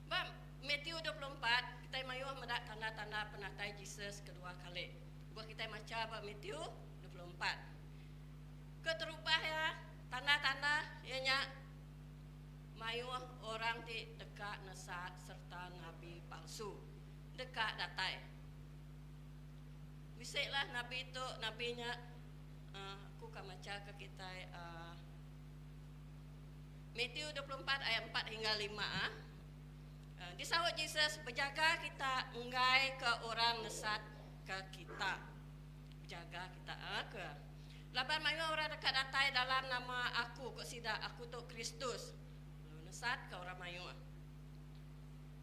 Bam, Matthew 24 kita mayuah medak tanda-tanda penatai Jesus kedua kali. Buat kita baca bab Matthew 24. Keterubah ya tanda-tanda ianya mayuah orang di dekat nesat serta nabi palsu. Dekat datai. Bisiklah nabi itu nabinya aku akan baca ke kita Matthew 24 ayat 4 hingga 5. Disawat Jesus berjaga kita enggai ke orang nesat ke kita. Jaga kita ke. Laban mayu orang dekat datai dalam nama aku kok sida aku tu Kristus. Lalu nesat ke orang mayu.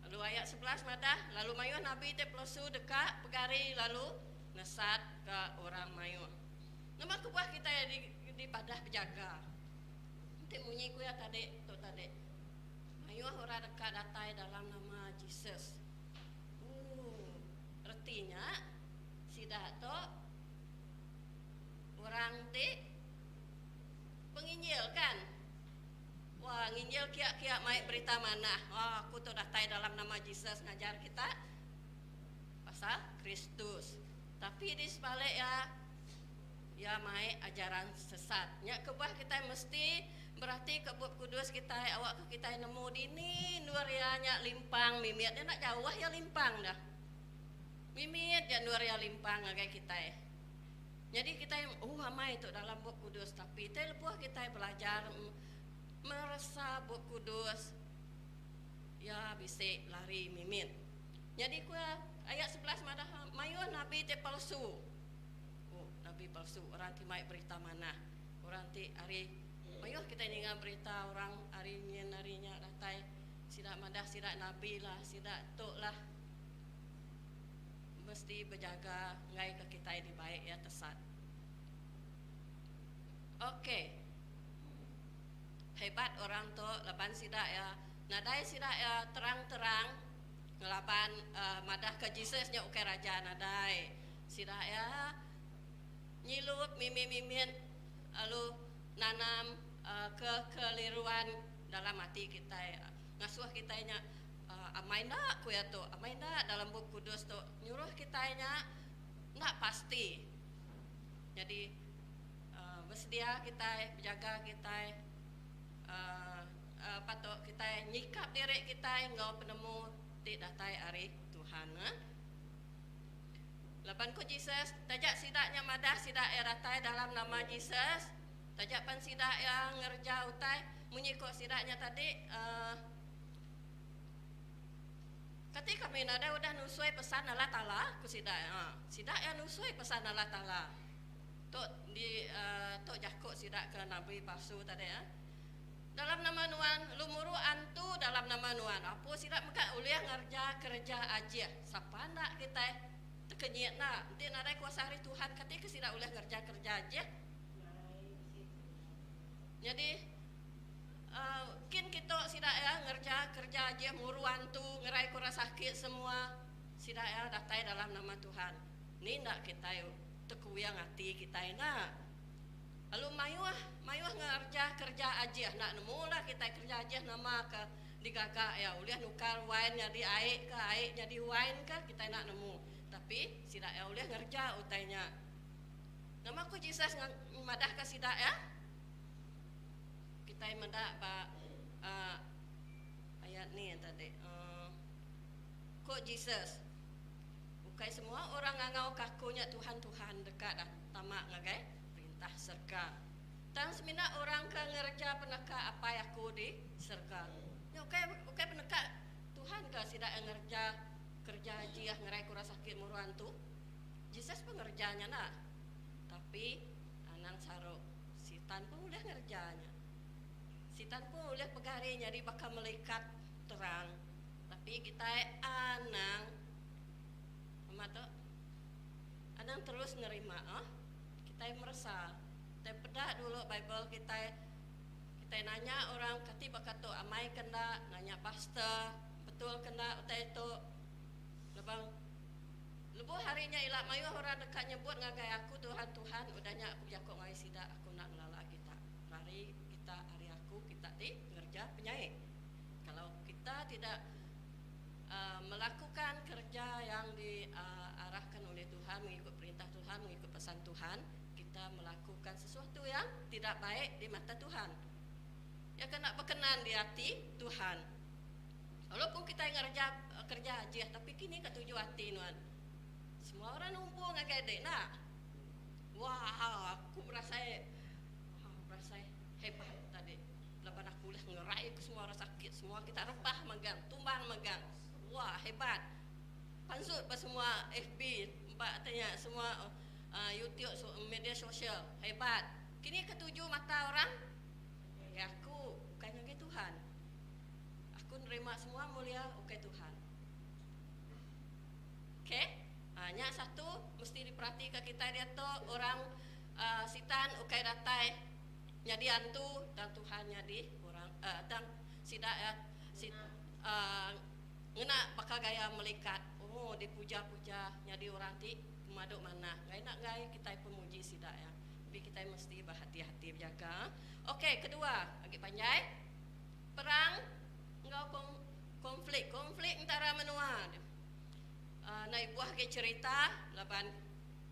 Lalu ayat 11 madah lalu mayu Nabi te pelosu dekat pegari lalu nesat ke orang mayu. Nama kebuah kita di padah berjaga. Nanti bunyi ku ya tadi tu tadi. Mayu orang dekat datai dalam nama Jesus. Artinya sida tu orang ti penginjil kan. Wah, nginjil kiak-kiak mai berita mana? Wah, aku tu datai dalam nama Jesus ngajar kita pasal Kristus. Tapi di sebalik ya mai ajaran sesat. Nya kebah kita mesti berarti kebut kudus kita awak ke kita nemu dini luar ya nya limpang mimit dia nak jauh ya limpang dah. Mimit ya luar ya limpang kayak kita. Jadi kita amai itu dalam buku kudus tapi lepuh kita belajar merasa buku kudus ya bisa lari mimit. Jadi ku ayat 11 madah mayu nabi te palsu. Nabi palsu orang ti mai berita mana? Orang ti hari mayu kita ningan berita orang hari nyen harinya datai sidak madah sidak nabi lah sidak tok lah. Mesti berjaga ngai ke kita di baik ya tesat. Okey. Hebat orang tu laban sidak ya. Nadai sidak ya terang-terang ngelaban madah ke Jesus nya ukai raja nadai. Sidak ya nyilup mimit-mimit lalu nanam kekeliruan dalam hati kita ya. Ngasuh kita nya amai nak ku ya tu amai nak dalam buku kudus tu nyuruh kitanya nak pasti. Jadi bersedia kita berjaga kita patut kita nyikap diri kita ngau penemu ti datai hari Tuhan. Lapan ku Jesus tajak sidaknya madah sidak ya datai dalam nama Jesus. Tajak pan sidak yang ngerja utai menyikut sidaknya tadi ketika kami ada udah nusui pesan Allah Taala ku sidak sidak yang nusui pesan Allah Taala tok di tok jakuk sidak ke nabi palsu tadi dalam nama nuan lumuru antu dalam nama nuan apa sidak maka uliah ngerja kerja aja siapa nak kita terkenyit nak nanti nadai kuasa hari Tuhan ketika sidak uliah ngerja kerja aja. Jadi kin kita sidak ya ngerja kerja aja muruan tu ngerai kura sakit semua sidak ya datai dalam nama Tuhan. Ni ndak kita tekuyang hati kita nak. Lalu mayuah ngerja kerja aja nak nemulah kita kerja aja nama ke digagak ya uliah nukar wine jadi air ke air jadi wine ke kita nak nemu. Tapi sidak ya uliah ngerja utainya. Nama ku Jesus madah ke sidak ya. Kita mendak pak ayat ni tadi kok Jesus bukai semua orang ngangau kakunya Tuhan dekat dah tamak ngagai perintah serga tang semina orang ke ngerja peneka apa aku di serga bukai peneka Tuhan ke sidak ngerja kerja haji ngerai kurang sakit muruan tu Jesus pengerjanya nak tapi anang saro sitan pun udah ngerjanya. Sitan pun boleh pegari jadi bakal melekat terang. Tapi kita anang mata anang terus nerima kita merasa kita pedah dulu Bible kita nanya orang kati bakal tu amai kena nanya pastor betul kena utai itu lebang lebuh harinya ilak mayu orang dekat nyebut ngagai aku Tuhan udahnya aku jakok ngai sidak aku nak ngelala kita lari kita hari kita di kerja penyaik. Kalau kita tidak melakukan kerja yang diarahkan oleh Tuhan, mengikut perintah Tuhan, mengikut pesan Tuhan, kita melakukan sesuatu yang tidak baik di mata Tuhan. Ya kena berkenan di hati Tuhan. Walaupun kita kerja aja, tapi kini ketujuh hati nuan. Semua orang numpuk ngagai dek nak. Wah, aku merasa hebat tadi. Lepas aku boleh ngerai ke semua orang sakit semua kita rebah megang tumbang megang hebat. Pansut pas semua FB, tanya semua YouTube, media sosial hebat. Kini ketujuh mata orang, ya aku bukannya ke Tuhan. Aku nerima semua mulia oke Tuhan. Oke? Hanya satu mesti diperhatikan kita dia tu orang sitan oke datai jadi antu dan Tuhan jadi orang dan sidak ya ngena bakal gaya melekat. Oh dipuja-puja jadi orang ti maduk mana. Ngai nak ngai kita pemuji sidak ya. Tapi kita mesti berhati-hati jaga. Okey, kedua, lagi panjang. Perang engkau konflik antara menua. Naik buah ke cerita laban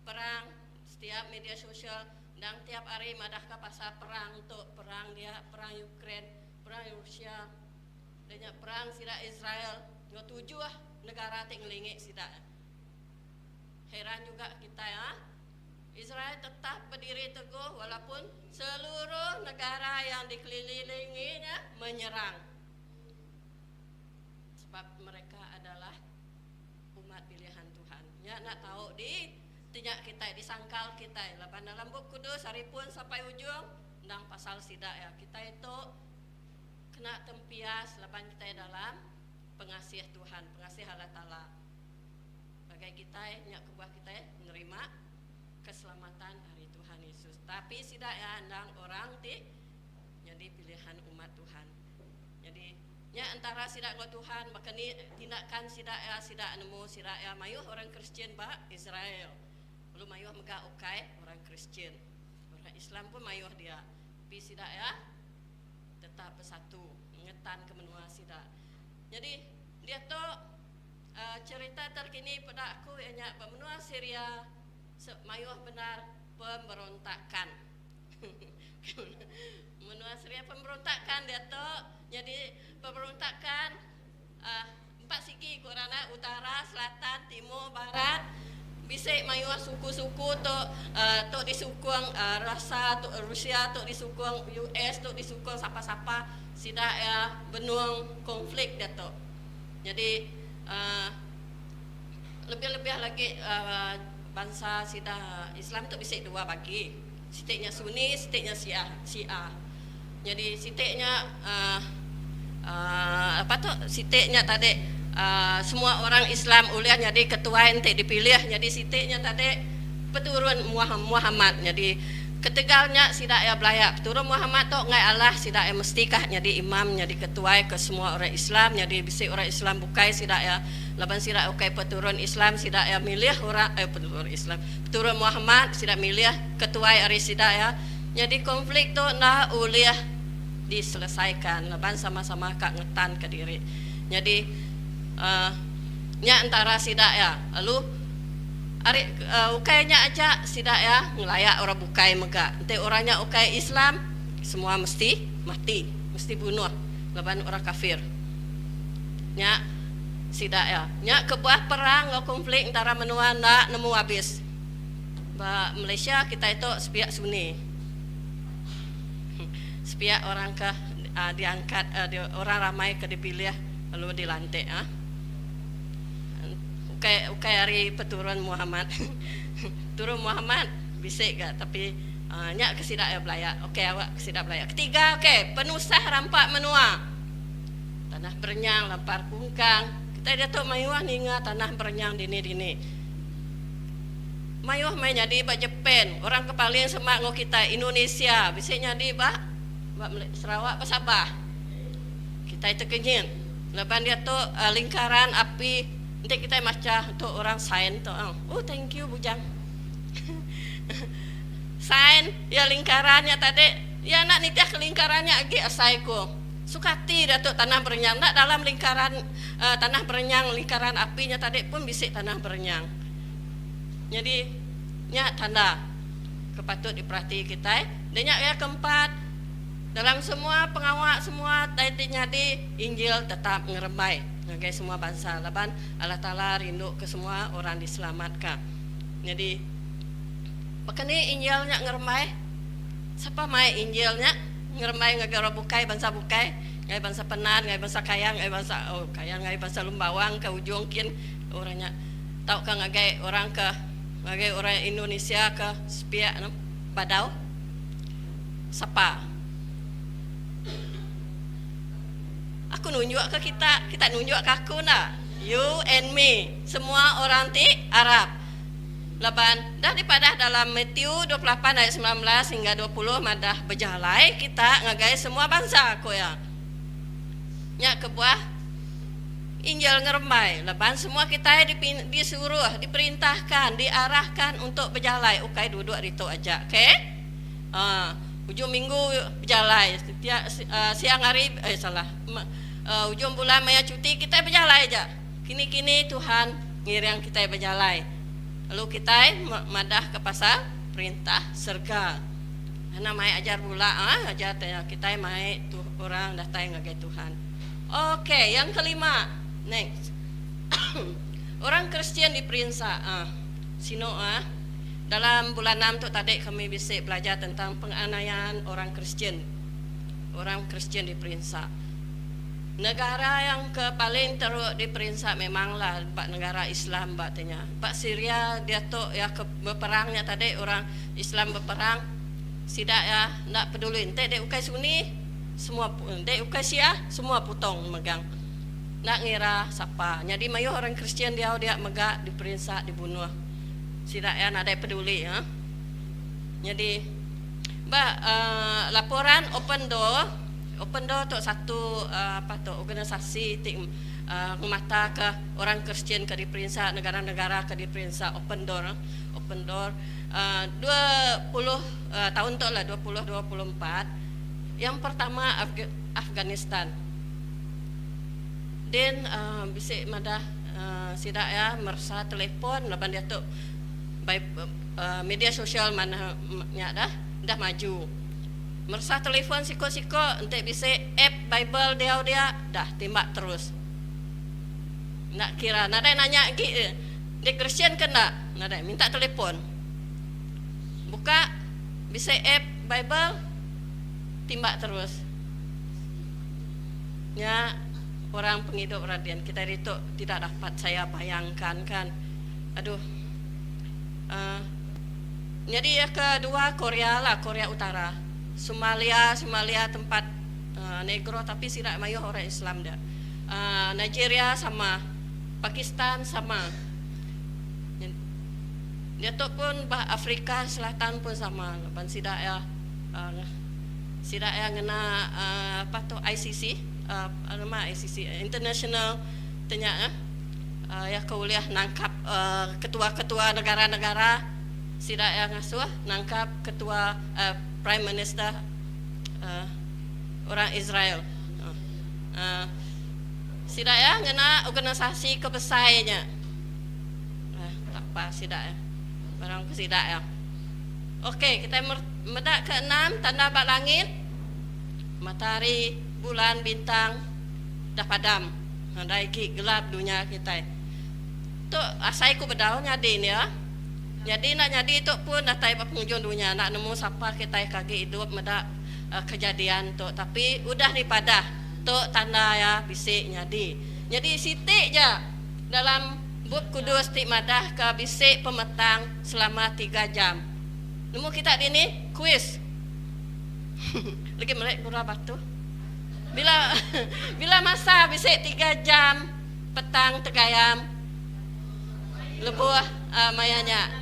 perang setiap media sosial dan tiap hari madahkah pasal perang untuk perang dia perang Ukraine, perang Rusia, dan perang sida Israel. Dua tujuh negara tinggalingik sida. Heran juga kita ya. Israel tetap berdiri teguh walaupun seluruh negara yang dikelilinginya menyerang. Sebab mereka adalah umat pilihan Tuhan. Ya nak tahu di tinjak kita disangkal kita. Lapan dalam buku kudus hari pun sampai ujung tentang pasal sidak ya. Kita itu kena tempias lapan kita dalam pengasih Tuhan, pengasih Allah Ta'ala. Bagai kita nyak kebuah kita menerima keselamatan dari Tuhan Yesus. Tapi sidak ya andang orang jadi pilihan umat Tuhan. Jadi nya antara sidak ngau Tuhan maka ni tindakan sidak nemu sidak ya mayuh orang Kristian ba Israel. Belum mayuh mega ukai orang Kristian. Orang Islam pun mayuh dia. Tapi sidak ya tetap bersatu, mengetan kemenua sidak. Jadi dia tu cerita terkini pada aku ianya benua Syria mayuh benar pemberontakan. Menua Syria pemberontakan dia tu jadi pemberontakan empat segi korana utara, selatan, timur, barat. Bisik mayuh suku-suku tu disukung Rasa, tu Rusia, tu disukung US, tu disukung siapa-siapa sidak ya benung konflik dia tu. Jadi lebih-lebih lagi bangsa sidak Islam tu bisik dua bagi. Sitiknya Sunni, sitiknya Syiah. Jadi sitiknya sitiknya tadi semua orang Islam uliah jadi ketua ente dipilih. Jadi sitiknya tadi peturun Muhammad. Jadi ketegalnya sidak ya belayak peturun Muhammad tu ngai Allah sidak ya mestikah jadi imam jadi ketua ke semua orang Islam. Jadi bisik orang Islam bukai sidak ya laban sidak ukai peturun Islam sidak ya milih orang peturun Islam peturun Muhammad sidak milih ketua hari sidak ya. Jadi konflik tu nah uliah diselesaikan laban sama-sama kak ngetan ke diri. Jadi nya antara sidak ya lalu ari ukainya aja sidak ya ngelayak orang bukai mega. Nanti orangnya ukai Islam semua mesti mati, mesti bunuh laban orang kafir. Nya sidak ya. Nya kebuah perang ngau konflik antara menua nak nemu habis. Ba Malaysia kita itu sepihak Sunni. Sepihak orang ke diangkat orang ramai ke dipilih lalu dilantik ukai hari peturun Muhammad. Turun Muhammad bisik gak tapi nyak kesidak ya belaya. Okey awak kesidak belaya. Ketiga penusah rampak menua. Tanah berenyang lampar kungkang. Kita dia tu mayuah ninga tanah berenyang dini. Mayuah main jadi ba Jepun. Orang kepaling semak ngau kita Indonesia. Bisiknya di ba Sarawak ba Sabah. Kita itu kenyin. Lepas dia tu lingkaran api. Nanti kita macam untuk orang sains tu. Oh thank you bujang. Sains ya lingkarannya tadi. Ya nak nitiah ke lingkarannya lagi asaiku. Sukati dia tu tanah berenyang. Nak dalam lingkaran tanah berenyang lingkaran apinya tadi pun bisik tanah berenyang. Jadi nya tanda kepatut diperhati kita. Dan yang keempat dalam semua pengawak semua tadinya di Injil tetap ngeremai. Okay, semua bangsa laban Allah Ta'ala rindu ke semua orang diselamatkan. Jadi makanya Injilnya ngeremai. Siapa mai Injilnya ngeremai ngagara bukai bangsa bukai. ngai bangsa Penan, ngai bangsa Kayang, ngai bangsa Kayang, ngai bangsa Lumbawang ke ujung kin orangnya tahu kan ngai orang ke ngai orang Indonesia ke Spiak Badau Sapa. Aku nunjuk ke kita nunjuk ke aku nak. You and me, semua orang ti Arab. Laban dah dipadah dalam Matius 28 ayat 19 hingga 20 madah berjalai kita ngagai semua bangsa aku ya. Nya kebuah Injil ngeremai. Laban semua kita disuruh, diperintahkan, diarahkan untuk berjalai. Ukai duduk di tu aja, okey? Ujung minggu berjalai. Siang hari ujung bulan maya cuti kita berjalai aja. Kini Tuhan ngiring kita berjalai. Lalu kita madah ke pasal perintah serga. Ana mai ajar pula ajar kita mai tu orang datang ngagai Tuhan. Okey, yang kelima. Next. Orang Kristian diperintah sino dalam bulan 6 tu tadi kami bisa belajar tentang penganiayaan orang Kristian. Orang Kristian diperintah. Negara yang paling teruk diperintah memanglah negara Islam batnya. Pak Syria dia tu ya berperangnya tadi orang Islam berperang. Sidak ya nak peduli ente dek ukai Sunni semua dek ukai Syiah semua putong megang. Nak ngira siapa. Jadi mayu orang Kristian dia megak diperintah dibunuh. Sidak ya nak peduli ya. Jadi laporan Open Door tu satu organisasi mata ke orang Kristian ke diperintah negara-negara ke diperintah Open Door 20 tahun tu lah 2024. Yang pertama Afghanistan. Dan bisik madah sidak ya mersa telefon laban dia tu media sosial mana dah maju. Mersa telefon siko-siko entek bisa app Bible dia dah tembak terus. Nak kira nak nanya dia Kristian ke nak minta telefon. Buka bisa app Bible tembak terus. Ya orang penghidup radian kita itu tidak dapat saya bayangkan kan. Aduh. Jadi yang kedua Korea Utara. Somalia tempat negro tapi tidak mayu orang Islam dah. Nigeria sama, Pakistan sama. Dia tu pun Afrika Selatan pun sama. Lepas sidak ya ngena ICC, nama ICC International tanya ya kuliah nangkap ketua-ketua negara-negara sidak yang ngasuh nangkap ketua Prime Minister orang Israel. Sidak ya ngena organisasi kebesarnya. Tak apa sidak ya. Barang ke sidak ya. Okey, kita medak ke-6 tanda bak langit. Matahari, bulan, bintang dah padam. Dah gelap dunia kita. Tu asai ku bedau nyadin ya. Jadi nak nyadi tu pun dah tai penghujung dunia nak nemu siapa kita kaki hidup medak kejadian tu tapi udah dipadah tu tanda ya bisik nyadi. Jadi sitik je dalam buk kudus tik madah ke bisik pemetang selama 3 jam. Nemu kita di ni kuis. Lagi melek gura batu. Bila masa bisik 3 jam petang tegayam lebuh mayanya.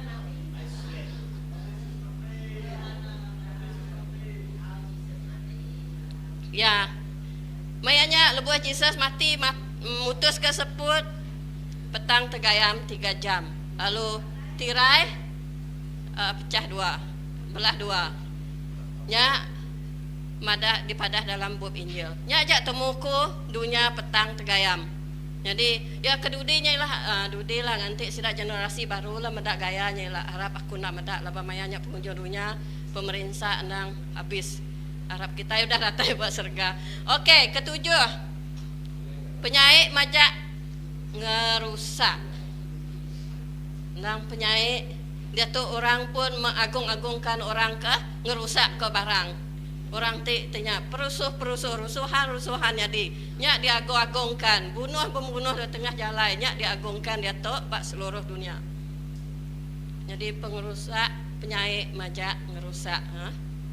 Ya, mayanya lebuh Jesus mati mutus ke seput petang tegayam 3 jam. Lalu tirai pecah dua, belah dua. Nya madah dipadah dalam bab Injil. Nya ajak temuku dunia petang tegayam. Jadi ya kedudinya lah dudi lah nanti sidak generasi baru lah medak gayanya lah harap aku nak medak lah mayanya pengunjung dunia pemerintah nang habis. Arab kita sudah datang buat serga. Okey, ketujuh. Penyaik majak ngerusak. Nang penyaik dia tu orang pun mengagung-agungkan orang ke ngerusak ke barang. Orang tanya rusuhan jadi nya diagung-agungkan, pembunuh di tengah jalan, nya diagungkan dia tok bak seluruh dunia. Jadi pengerusak, penyaik majak ngerusak,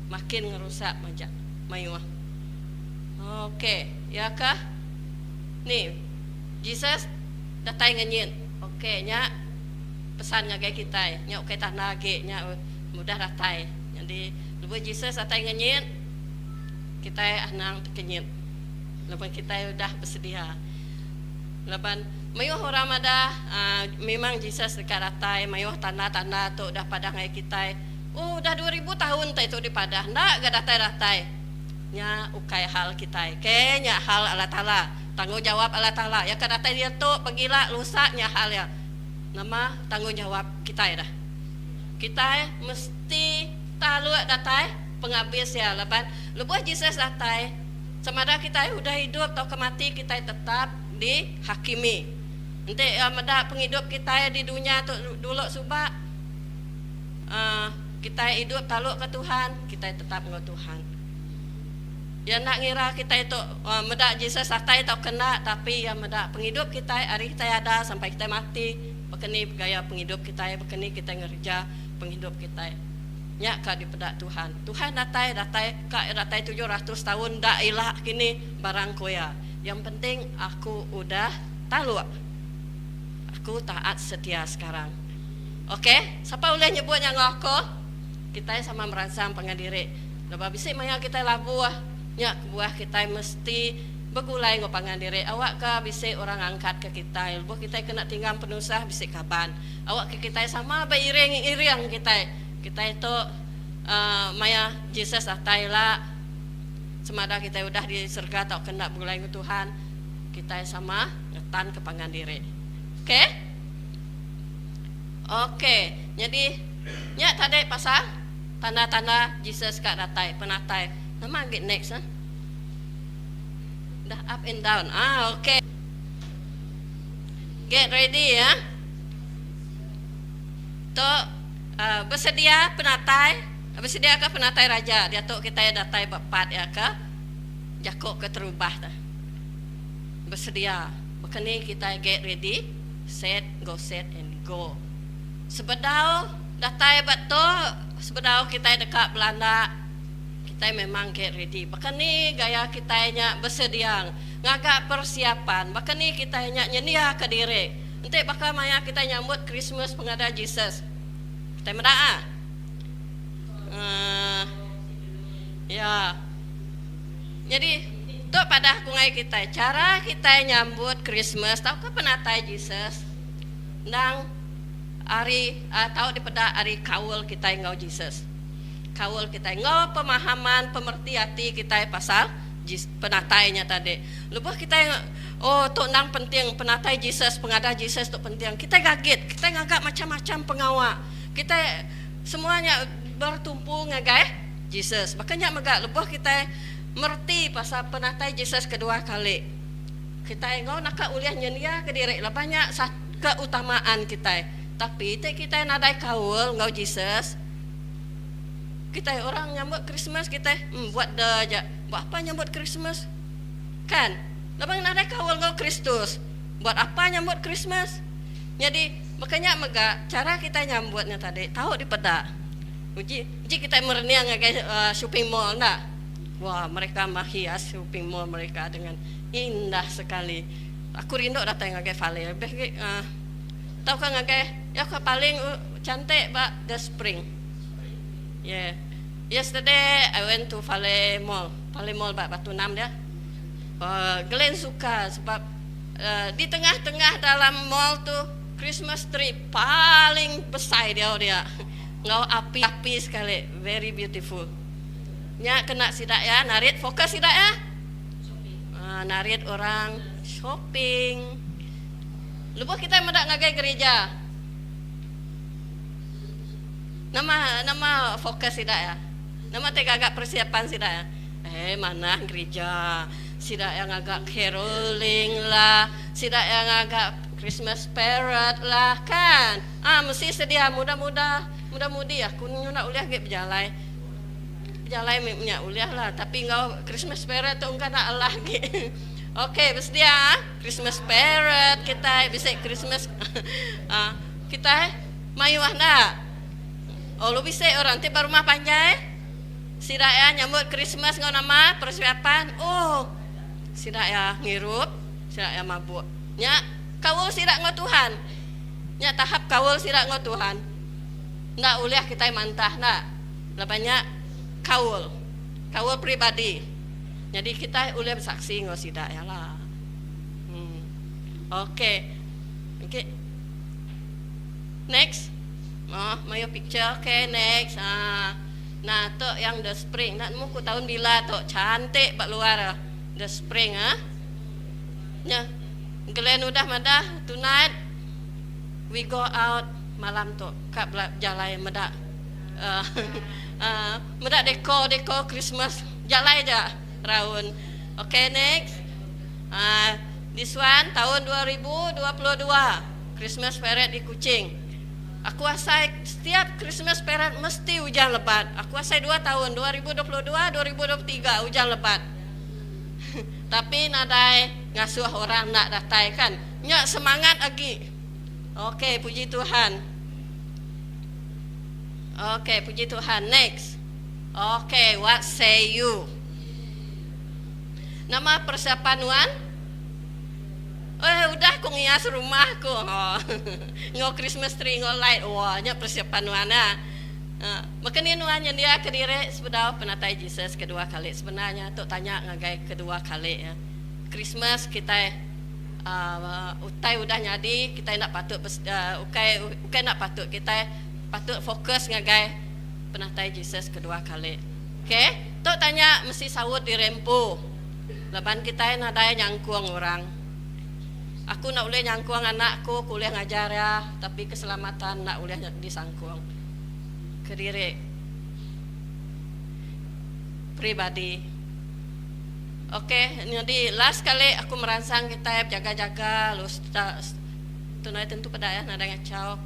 makin ngerusak majak mayuah. Okey, ya kah? Nih, Jesus datai ngenyit. Okey, nya pesan ngagai kita, nya okey tanah ge, nya mudah datai. Jadi lepas Jesus datai ngenyit, kita anang terkenyit. Lepas kita sudah bersedia. Lepas mayuh orang ada memang Jesus dekat datai, mayuh tanah-tanah tu dah padah ngai kita. Oh, dah 2000 tahun tu itu di padah. Nak ga datai-datai. Nya ukai hal kita. Kenya hal Allah Taala. Tanggung jawab Allah Taala. Ya ka datai dia tu pergilah lusaknya hal ya. Nama tanggung jawab kita dah. Kita mesti talu datai penghabis ya leban lebuh Jesus datai semada kita sudah hidup atau kemati kita tetap dihakimi nanti mada penghidup kita di dunia tu dulu subak kita hidup taluk ke Tuhan kita tetap dengan Tuhan ya nak ngira kita itu mada Jesus datai atau kena tapi ya mada penghidup kita hari kita ada sampai kita mati bekeni gaya penghidup kita bekeni kita ngerja penghidup kita nya ka dipedak Tuhan. Tuhan datai 700 tahun dak ilah kini barang koya. Yang penting aku udah talu. Aku taat setia sekarang. Okey, siapa boleh nyebutnya ngoko? Kita sama merangsang pengadiri. Lepas bisik maya kita labuah, nya buah kita mesti begulai ngo pangandiri. Awak ka bisik orang angkat ke kita. Lepas kita kena tinggal penusah bisik kaban. Awak ke kita sama beiring-iring kita. Kita itu maya Jesus datai lah semada kita udah di surga atau kena bergulai ke Tuhan kita sama ngetan ke pangandiri. Okey, jadi nya tadi pasal tanda-tanda Jesus kat datai penatai nama get next dah up and down okey, get ready ya to bersedia ke penatai raja dia tu kita datai bapat ya ke jakok ke terubah dah bersedia bekeni kita get ready set and go sebedau datai betul sebedau kita dekat Belanda kita memang get ready bekeni gaya kita nya bersedia ngagak persiapan bekeni kita nya nyenia ke diri nanti bakal maya kita nyambut Christmas pengada Jesus kita mendaa ya jadi tu pada kungai kita cara kita nyambut Christmas tahu ke penatai Jesus nang hari tahu di pada hari kawul kita ngau Jesus kawul kita ngau pemahaman pemerti hati kita pasal penatainya tadi lupa kita tu nang penting penatai Jesus pengada Jesus tu penting kita gaget kita ngagak macam-macam pengawak kita semuanya bertumpu ngagai Jesus makanya megak lebuh kita merti pasal penatai Jesus kedua kali kita engau nak uliah nyenia ke diri lah banyak keutamaan kita tapi kita nadai kaul ngau Jesus kita orang nyambut Christmas kita buat dah aja buat apa nyambut Christmas kan lebang nadai kaul ngau Kristus buat apa nyambut Christmas jadi makanya megak cara kita nyambutnya tadi tahu di peda uji kita mernia ngagai shopping mall nak wah mereka menghias shopping mall mereka dengan indah sekali aku rindu datang ngagai vale tahu kan ngagai ya paling cantik pak the spring yesterday I went to Vale Mall Batu Enam dia Glenn suka sebab di tengah-tengah dalam mall tu Christmas tree paling besar dia ngau api-api sekali very beautiful nya kena sidak ya narit fokus sidak ya narit orang shopping lepas kita mendak ngagai gereja nama fokus sidak ya nama tega agak persiapan sidak ya mana gereja sidak yang agak caroling lah sidak yang agak Christmas parade lah kan mesti sedia muda-mudi aku nak uliah ge berjalan Jalai punya uliah lah, tapi ngau Christmas spirit tu enggak nak Allah lagi. Okey, bersedia? Christmas spirit kita bisa Christmas. Kita mayu nak. Oh, lu bisa orang ti rumah panjang. Sida ya nyambut Christmas ngau nama persiapan. Oh, sida ya ngirup, sida ya mabuk. Nya kawul sida ngau Tuhan. Nya tahap kawul sida ngau Tuhan. Ndak uliah kita mantah nak. Lebihnya kawul pribadi. Jadi kita boleh bersaksi ngau sida ya lah. Okey. Next. Mayo picture. Okay, next. Nah, tu yang The Spring. Nak muku tahun bila tu cantik bak luar. The Spring Ya. Glenn udah madah tonight we go out malam tu kak jalai medak. Medak dekor Christmas jalai aja raun. Okay, next. This one tahun 2022 Christmas parade di Kuching. Aku asai setiap Christmas parade mesti hujan lebat. Aku asai 2 tahun 2022 2023 hujan lebat. Tapi nadai ngasuh orang nak datai kan. Nyak semangat lagi. Okay, puji Tuhan. Okay, puji Tuhan. Next. Okay, what say you? Nama persiapan Wan? Udah aku ngias rumahku. Ngau Christmas tree, ngau light. Wah, nya persiapan Wan Makanya Wan yang dia kediri sebenarnya penatai Jesus kedua kali. Sebenarnya tu tanya ngagai kedua kali ya. Christmas kita utai udah nyadi, kita nak patut ukai nak patut kita patut fokus ngagai penatai Jesus kedua kali. Okay? Tu tanya mesti sawut di rempu. Leban kita nak daya nyangkuang orang. Aku nak boleh nyangkuang anakku kuliah ngajar ya, tapi keselamatan nak boleh disangkuang. Kediri pribadi. Okey, jadi last kali aku merangsang kita jaga-jaga lu tunai tentu pada ya nada ngacau.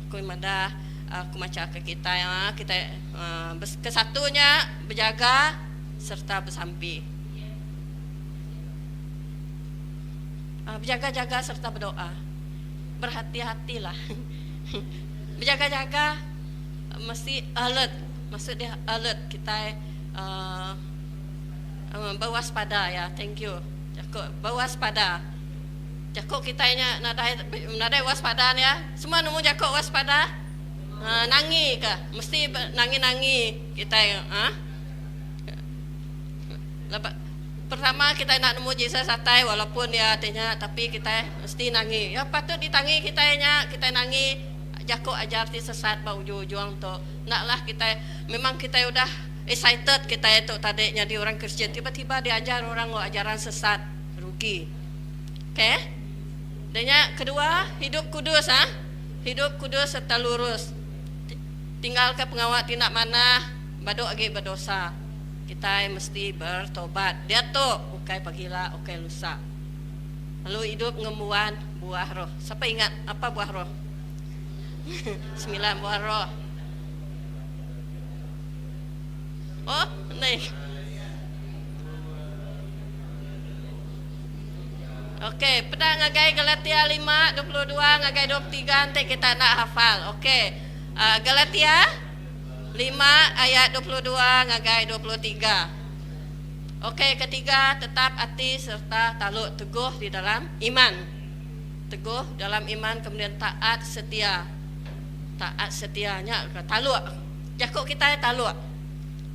Aku madah aku macam ke kita ya, kita kesatunya berjaga serta bersampi. Berjaga-jaga serta berdoa. Berhati-hatilah. Berjaga-jaga mesti alert. Maksud dia alert kita berwaspada ya. Thank you. Jakuk berwaspada. Jakuk kita nya nadai waspada ya. Semua nemu jakuk waspada. Nangi ke? Mesti nangi-nangi kita pertama kita nak nemu Jesus satai walaupun dia tanya, tapi kita mesti nangi. Ya patut ditangi kita nangi. Jakuk ajar ti sesat bau ujung tu. Naklah kita memang kita udah excited kita itu tadi jadi orang Kristen, tiba-tiba diajar orang ajaran sesat, rugi. Okay? Dan yang kedua, hidup kudus hidup kudus serta lurus. Tinggal ke pengawat tindak mana badok lagi berdosa. Kita mesti bertobat. Dia tu ukai pagilah, ukai lusa. Lalu hidup ngembuan buah roh. Siapa ingat apa buah roh? 9 buah roh. Oh, nih. Okey, pedang ngagai Galatia 5:22 ngagai 23 nanti kita nak hafal. Okey. Galatia 5 ayat 22 ngagai 23. Okey, ketiga, tetap hati serta taluk teguh di dalam iman. Teguh dalam iman, kemudian taat setia. Taat setianya taluk. Jakuk kita taluk.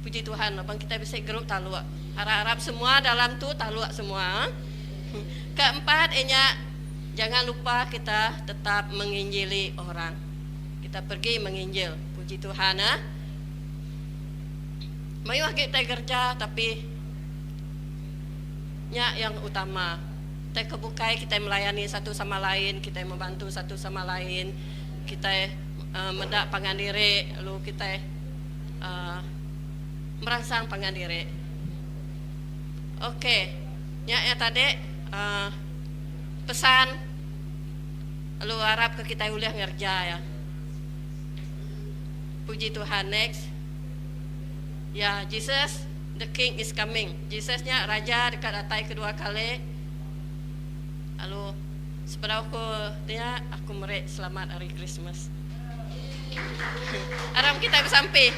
Puji Tuhan, abang kita bisa grup taluk. Harap-harap semua dalam tu taluk semua. Keempat, jangan lupa kita tetap menginjili orang. Kita pergi menginjil. Puji Tuhan Mayuh kita kerja tapi yang utama kita kebukai, kita melayani satu sama lain, kita membantu satu sama lain, kita medak pangandiri, lalu kita merangsang pangandiri. Okey, ya tadi pesan lalu harap ke kita uliah ngerja ya. Puji Tuhan. Next. Ya, Jesus, the King is coming. Jesusnya raja dekat datang kedua kali. Lalu sebelum aku merik selamat hari Christmas. Aram kita sampai.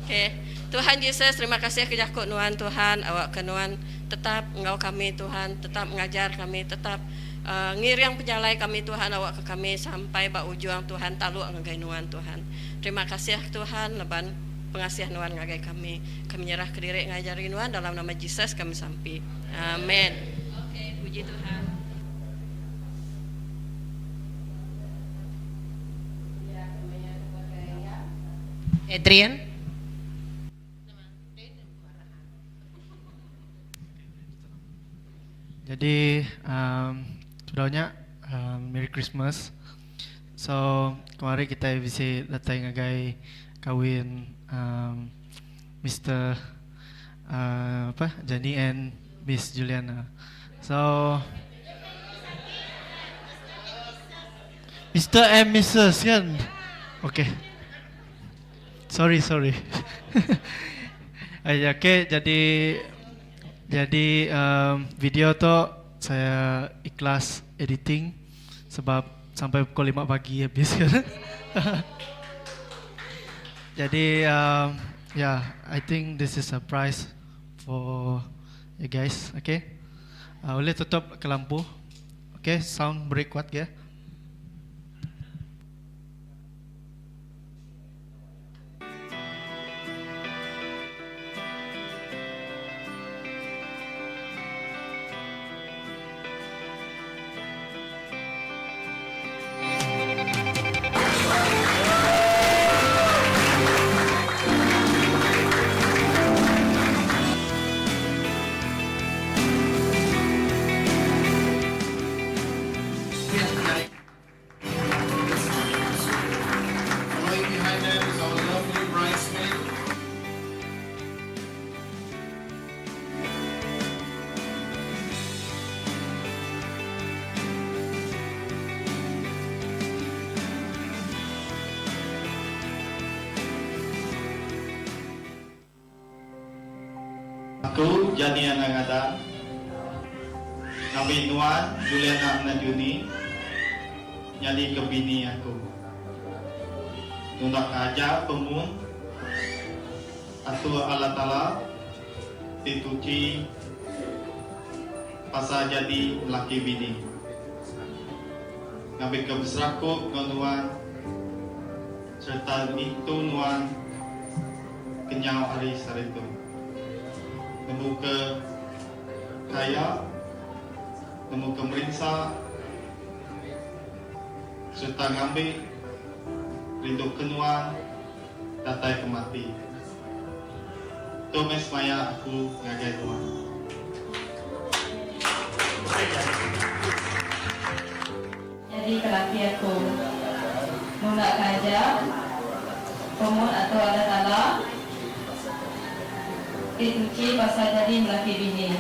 Okay. Tuhan Yesus, terima kasih kerja kau Nuan Tuhan, awak ke Nuan tetap engkau kami Tuhan, tetap mengajar kami, tetap ngiriang penjalai kami Tuhan, awak ke kami sampai bak ujung Tuhan talu ngagai Nuan Tuhan. Terima kasih Tuhan, leban pengasihan Nuan ngagai kami nyerah ke diri ngajari Nuan dalam nama Yesus kami sampai. Amin. Oke, puji Tuhan. Adrian. Jadi sebenarnya Merry Christmas. So kemarin kita bisa datang ngagai kawin Mr. Jani and Miss Juliana. So Mr. and Mrs. kan? Okay. Sorry. Okay, jadi video tu saya ikhlas editing sebab sampai pukul 5 pagi habis kan. Jadi I think this is a prize for you guys. Okay, boleh tutup ke lampu. Okay, sound break kuat ya. Aku Jani Anangada Nabi Nuan Juliana Najuni Nyali kebini aku Tundak aja pemun Atua Allah Ta'ala Tituci Pasal jadi laki bini Nabi kebesraku Nuan Serta itu Nuan Kenyau hari saritu Nemu ke kaya, nemu ke merisa, serta ngambil rindu kenuan, datai kemati. Tomes maya aku ngagai Tuhan. Jadi kelaki aku nunggak kaja, pemun atau ada tala. Dituci pasal jadi melaki bini.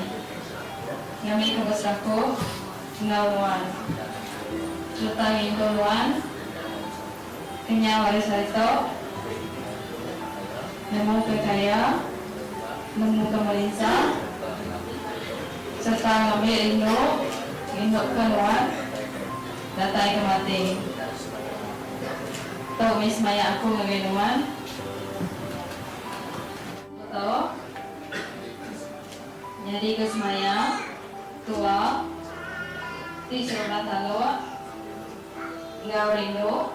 Ngami kebesarku ngawan. Serta nginduluan kenyang waris harito. Nemu kekaya, nemu kemelinsa, serta ngambil induk keluar, datai kemati. Tau mis maya aku ngegenuan. Tau. Jadi kesemaya tua di sebelah talua ngau rindu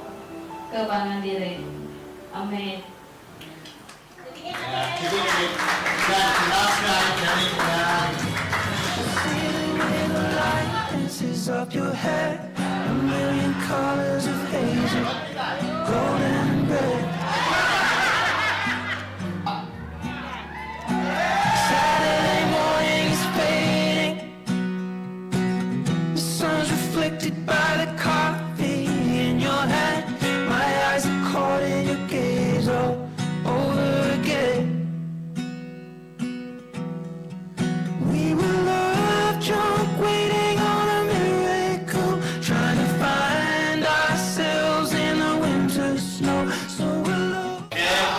kebangan diri. Amin. Of your hair, a million colors of hazel, golden and red. Saturday morning is fading. The sun's reflected by the coffee in your hand. My eyes are caught in your gaze all over again. We were love drunk, waiting on a miracle, trying to find ourselves in the winter snow. So we're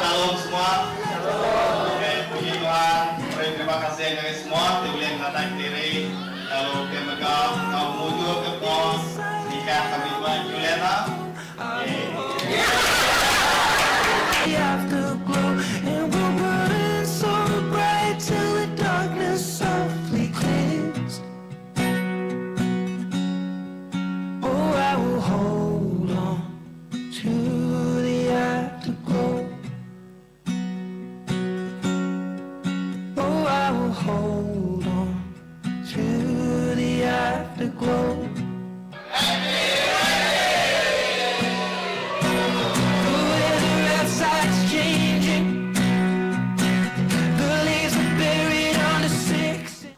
Salam semua. The weather outside's changing. The leaves are buried under 6.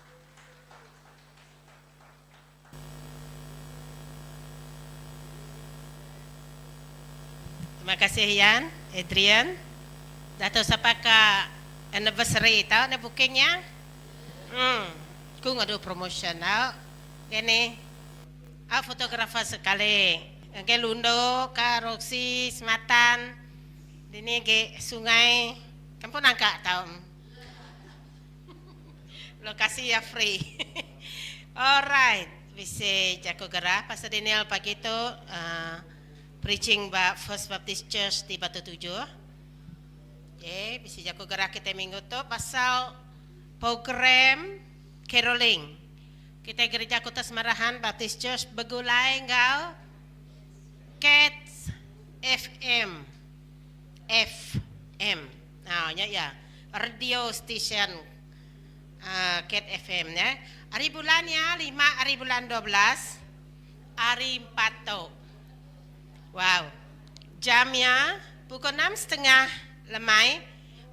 Terima kasih Yan, Adrian. Dato sapaka anniversary tau na bookingnya. Ku ngadu promotion tau. Gini. Fotografer sekali. Ke Lundo, ke Roxy, Sematan. Dini ke sungai. Kampung Nangka tau. Lokasi ya free. Alright. Bisa jago gerah. Pasal Daniel pagi tu preaching ba First Baptist Church di Batu Tujuh. Okay, bisa jago gerak kita minggu tu pasal program caroling. Kita gereja Kota Semarahan Baptist Church begulai ngau Cats FM. Nah, ya radio station Cat FM ya. Hari bulannya 5, hari bulan 12, hari 4 tu. Wow. Jamnya pukul 6.30 lemai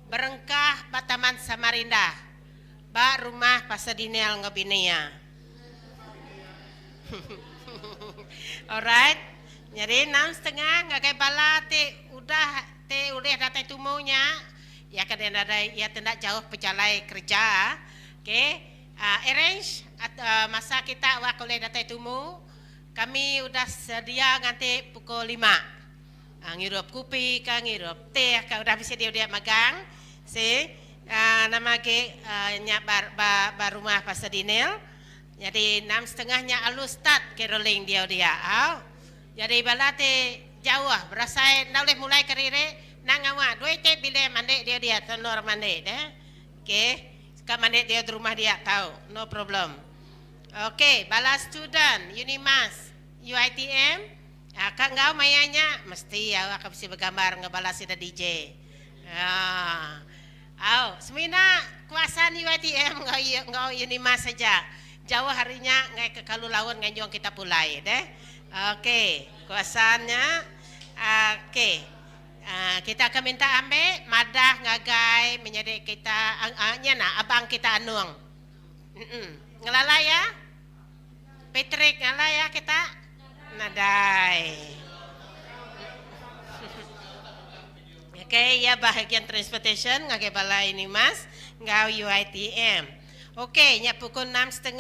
berengkah Bataman Samarinda. Ba rumah Pasadinel Ngobinia. Alright. Jadi 6.30 ngakai bala udah datang tumunya. Ya kadang ada ya tidak jauh pejalai kerja. Okay. Arrange masa kita waktu datang tumu. Kami udah sedia nanti pukul 5. Ngirup kopi, ngirup teh, udah bisa dia magang. Nama ke nyak rumah Pasadinel. Jadi 6.30 alus start caroling dia. Jadi balate jauh berasa nak boleh mulai kerire nang ngawa. Dua te bila mandek dia tenor mandek deh. Okey, sekarang mandek dia di rumah dia tahu. No problem. Okey, bala student Unimas UiTM akan ngau mayanya mesti awak akan bisa bergambar ngebala sida DJ. Semina kuasaan UiTM ngau Unimas saja. Jauh harinya ngai ke Kalulawan nganjong kita pulai deh. Okey, kuasaannya okey. Kita akan minta ambil madah ngagai menjadi kita abang kita anuang. Ngelala ya? Patrick ngelala ya kita? Nadai. Okey, ya bahagian transportation ngagai balai ini mas, ngau UiTM. Okey, nya pukul 6.30.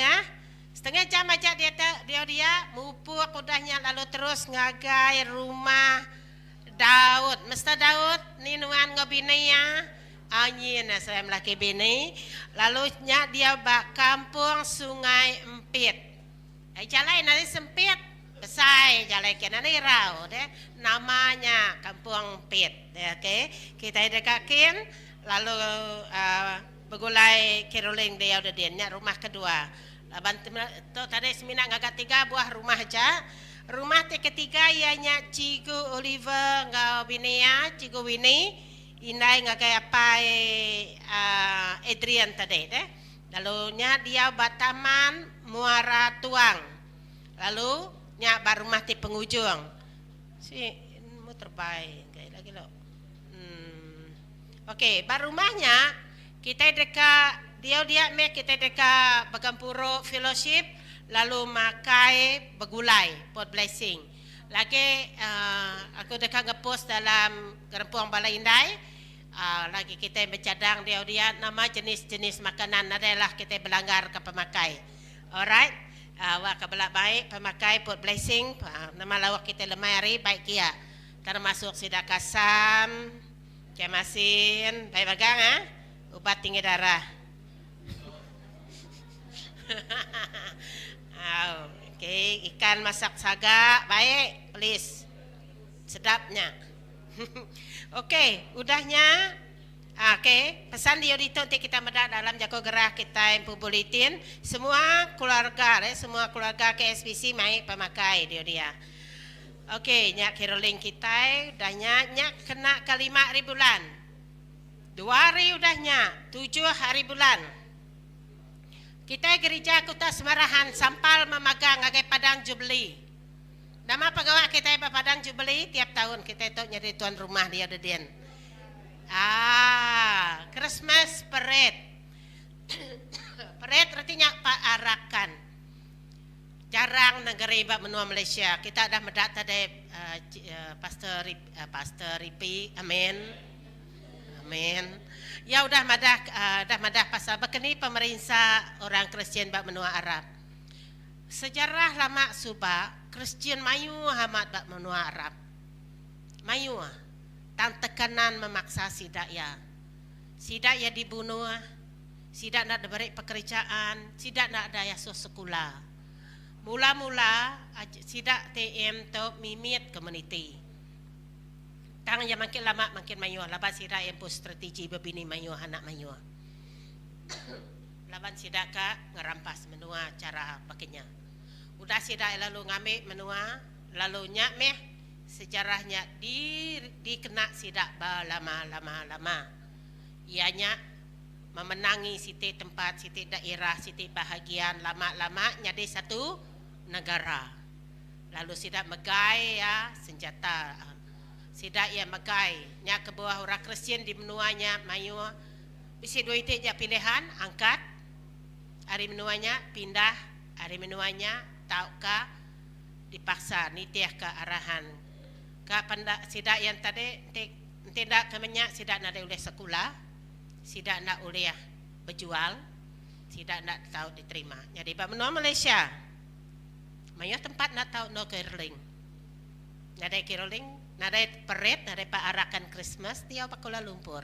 Setengah jam aja dia mupuk udahnya lalu terus ngagai rumah Daud. Mesta Daud ni nuan ngobinaya. Anyin saya melaki bini. Lalu nya dia bak kampung Sungai Empit. Jalan nanti sempit. Besar jalan ke nanti rau deh. Namanya Kampung Empit. Okey, kita dekakin lalu begulai caroling dia udah dia rumah kedua. Tadi semina ngagak 3 buah rumah aja. Rumah ketiga ianya Cigu Oliver ngau Binea, Cigu Winnie, indai ngagai apa Adrian tadi deh. Lalu nya dia Bataman Muara Tuang. Lalu nya bar rumah di penghujung. Si mu terbaik kayak lagi lo. Okey, bar rumahnya kita dekat dia kita dekat Bagampuro Fellowship. Lalu makai begulai pot blessing. Lagi aku dekat ngepost dalam Gerempuang Balai Indai. Lagi kita bercadang dia nama jenis-jenis makanan adalah kita belanggar ke pemakai. Alright. Wak kebelah baik pemakai pot blessing. Nama lawak kita lemari baik kia. Termasuk sidak kasam, kemasin, baik bagang ubat tinggi darah. Okey, ikan masak saga baik, please. Sedapnya. Okey, udahnya. Okey, pesan dia itu nanti kita medak dalam jago gerah kita Empu Bulletin. Semua keluarga KSBC mai pemakai dia. Okey, nyak caroling kita udahnya nyak kena ke 5 hari bulan. 2 hari udahnya, 7 hari bulan. Kita gereja Kota Semarahan sampal memagang ngagai padang jubli. Nama pegawai kita Padang Jubilee tiap tahun kita itu jadi tuan rumah dia Deden. Christmas parade. Parade artinya paarakan. Jarang negeri benua Malaysia. Kita dah medak tadi Pastor Ripi. Amin. Amin. Ya udah madah pasal begini pemerintah orang Kristian benua Arab. Sejarah lama subak Kristian mayu hamat benua Arab. Mayu. Tang tekanan memaksa sidak ya dibunuh, sidak nak diberi pekerjaan, sidak nak ada yaso sekolah. Mula-mula sidak TM tu mimit komuniti. Tang yang makin lama makin mayu, laban sidak yang pun strategi berbini mayu anak mayu. Laban sidak ka ngerampas menua cara pakainya. Udah sidak lalu ngambil menua, lalu nyak meh sejarahnya dikena sidak lama. Ianya memenangi siti tempat, siti daerah, siti bahagian lama-lama jadi satu negara. Lalu sidak megai ya senjata. Sidak ya megai nya ke bawah orang Kristian di menuanya mayu. Bisi dua itu je pilihan angkat. Hari menuanya pindah, hari menuanya tauka dipaksa nitiah ke arahan. Ka pendak sidak yang tadi tidak kemenyak sidak nak oleh sekolah, sidak nak oleh berjual, sidak nak tahu diterima. Jadi benua Malaysia, banyak tempat nak tahu no caroling. Nadai caroling, nadai parade, nadai paarakan Christmas dia pa Kuala Lumpur.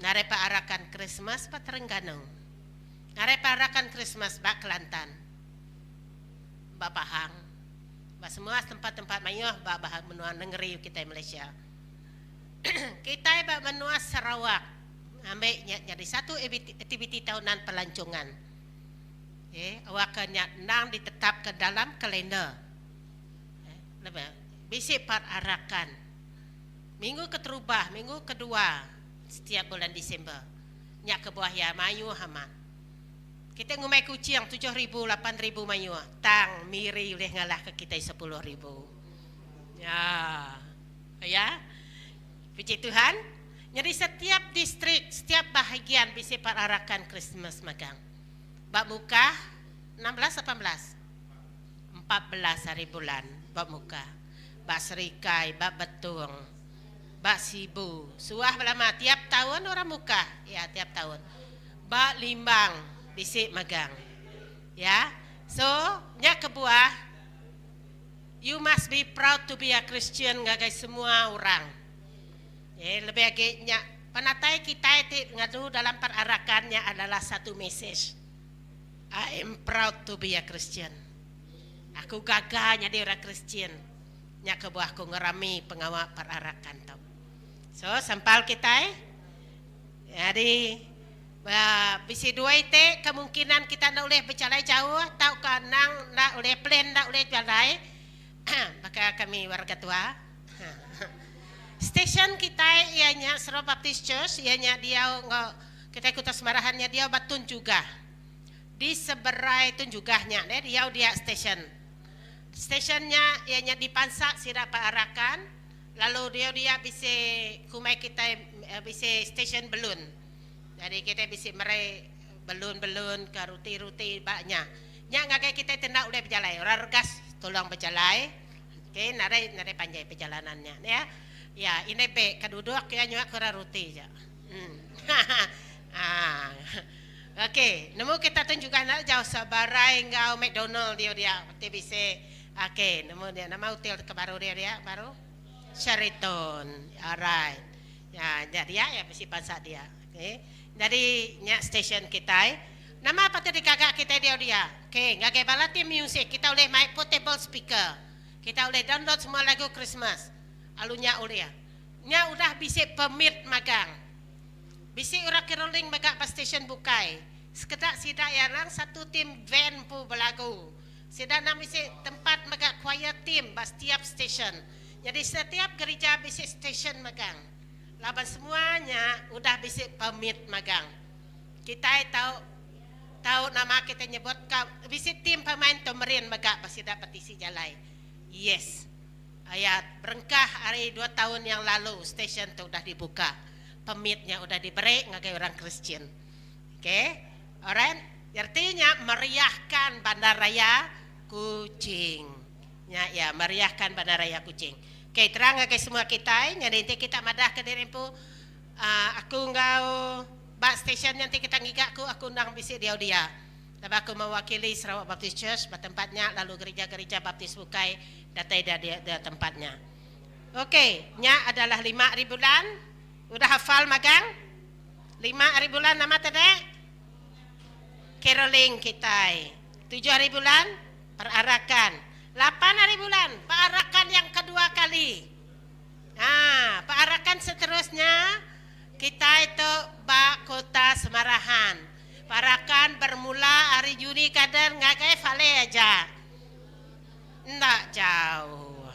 Nadai paarakan Christmas pa Terengganu. Nadai paarakan Christmas pa Kelantan. Ba Pahang. Semua tempat-tempat mayuh bahag menua negeri kita Malaysia. Kita menua Sarawak ambil jadi satu aktiviti tahunan pelancongan. Awaknya nang ditetap ke dalam kalender. Bisi paarakan. Minggu keterubah, minggu kedua setiap bulan Disember. Nyak ke buah ya mayu hamat. Kita ngumai kucing 7,000, 8,000 mayu. Tang miri boleh ngalah ke kita 10,000. Ya. Puji Tuhan. Jadi setiap distrik, setiap bahagian bisa paarakan Christmas magang. Bab muka 16 18. 14 hari bulan bab muka. Bab serikai, bab betung. Bab sibu. Suah lama tiap tahun orang muka. Ya, tiap tahun. Bab limbang bisik magang. Ya. So, nya kebuah you must be proud to be a Christian ngagai semua orang. Lebih agaknya penatai kita itu ngadu dalam perarakannya adalah satu message. I am proud to be a Christian. Aku gagahnya dia orang Christian. Nya kebuah aku ngerami pengawal perarakan tau. So, sampal kita jadi bisi dua itu kemungkinan kita nak boleh berjalan jauh tau kanang nak boleh plan nak boleh jalan maka kami warga tua stesen kita ianya Serow Baptist Church ianya dia kita ikut semarahannya dia batun juga di seberai tun jugahnya dia stationnya ianya dipansak sirap paarakan lalu dia bisa kumai kita bisa station belun. Jadi kita bisa merai belun-belun ke ruti-ruti banyak. Nya ngagai kita tidak boleh berjalan. Orang regas tolong berjalan. Okey, narai panjang perjalanannya ya. Ya, ini be keduduk ya nyuak ke ruti je. Okey, nemu kita tunjukkan nak jauh sebarai ngau McDonald dia TBC. Okey, nemu dia nama hotel kebaru dia baru Sheraton. Alright. Ya, jadi ya mesti pasal dia. Okey. Jadi nya station kita nama apa tadi kakak kita dia okey ngagai balati music kita boleh main portable speaker kita boleh download semua lagu Christmas alunya boleh nya udah bisa permit magang bisa orang caroling magang pas station bukai sekedar sidak ya lang satu tim van pu belagu sidak nam bisa tempat magang choir team pas setiap station jadi setiap gereja bisa station magang laban semuanya udah bisa permit magang. Kita tahu nama kita nyebut bisa tim pemain tomerin magang pasti dapat isi jalai. Yes. Ayat berengkah hari 2 tahun yang lalu stesen tu dah dibuka. Permitnya udah diberi ngagai orang Kristian. Okay. Alright. Artinya meriahkan bandaraya Kuching. Ya, meriahkan bandaraya Kuching. Okay, terang ngagai semua kita. Jadi kita madah ke dirimpu. Aku ngau bak stesen nanti kita ngigak aku undang bisik dia. Tapi aku mewakili Sarawak Baptist Church tempatnya, lalu gereja-gereja Baptis Bukai datai dia tempatnya. Okey, nya adalah 5 hari bulan. Udah hafal magang? 5 hari bulan nama tadi? Caroling kita. 7 hari bulan perarakan. 8 hari bulan perarakan yang kedua kali. Perarakan seterusnya kita itu bak kota Semarahan. Parakan bermula hari Juni kadang ngagai fale aja. Ndak jauh.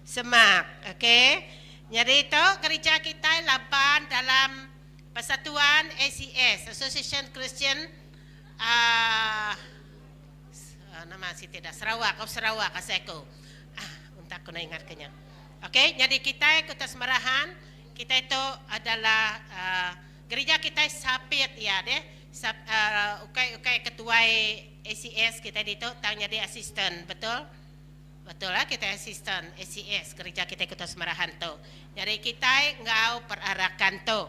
Semak, okey. Jadi itu gereja kita lapan dalam persatuan ACS, Association Christian nama si tidak Sarawak, Kaseko. Untuk aku nak ingatkannya. Okey, jadi kita kota Semarahan, kita itu adalah gereja kita sapit ya deh. Ukai ketua ACS kita itu tang jadi asisten, betul lah, kita asisten ACS gereja kita Kota Semarahan tu. Jadi kita ngau perarakan tu.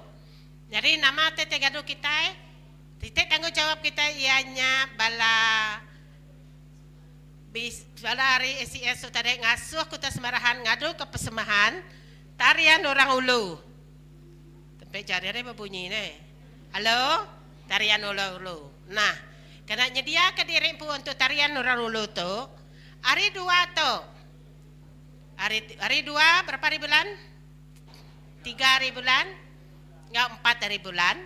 Jadi nama tete gaduh kita, titik tanggung jawab kita ianya bala hari ACS tu tadi ngasuh Kota Semarahan ngadu ke persembahan tarian orang ulu. Tempat jari ada berbunyi ni. Halo? Tarian ulu-ulu. Nah, kena nyedia ke diri untuk tarian orang ulu tu. Hari 2 tu. Hari 2 berapa hari bulan? 3 hari bulan? Enggak 4 hari bulan.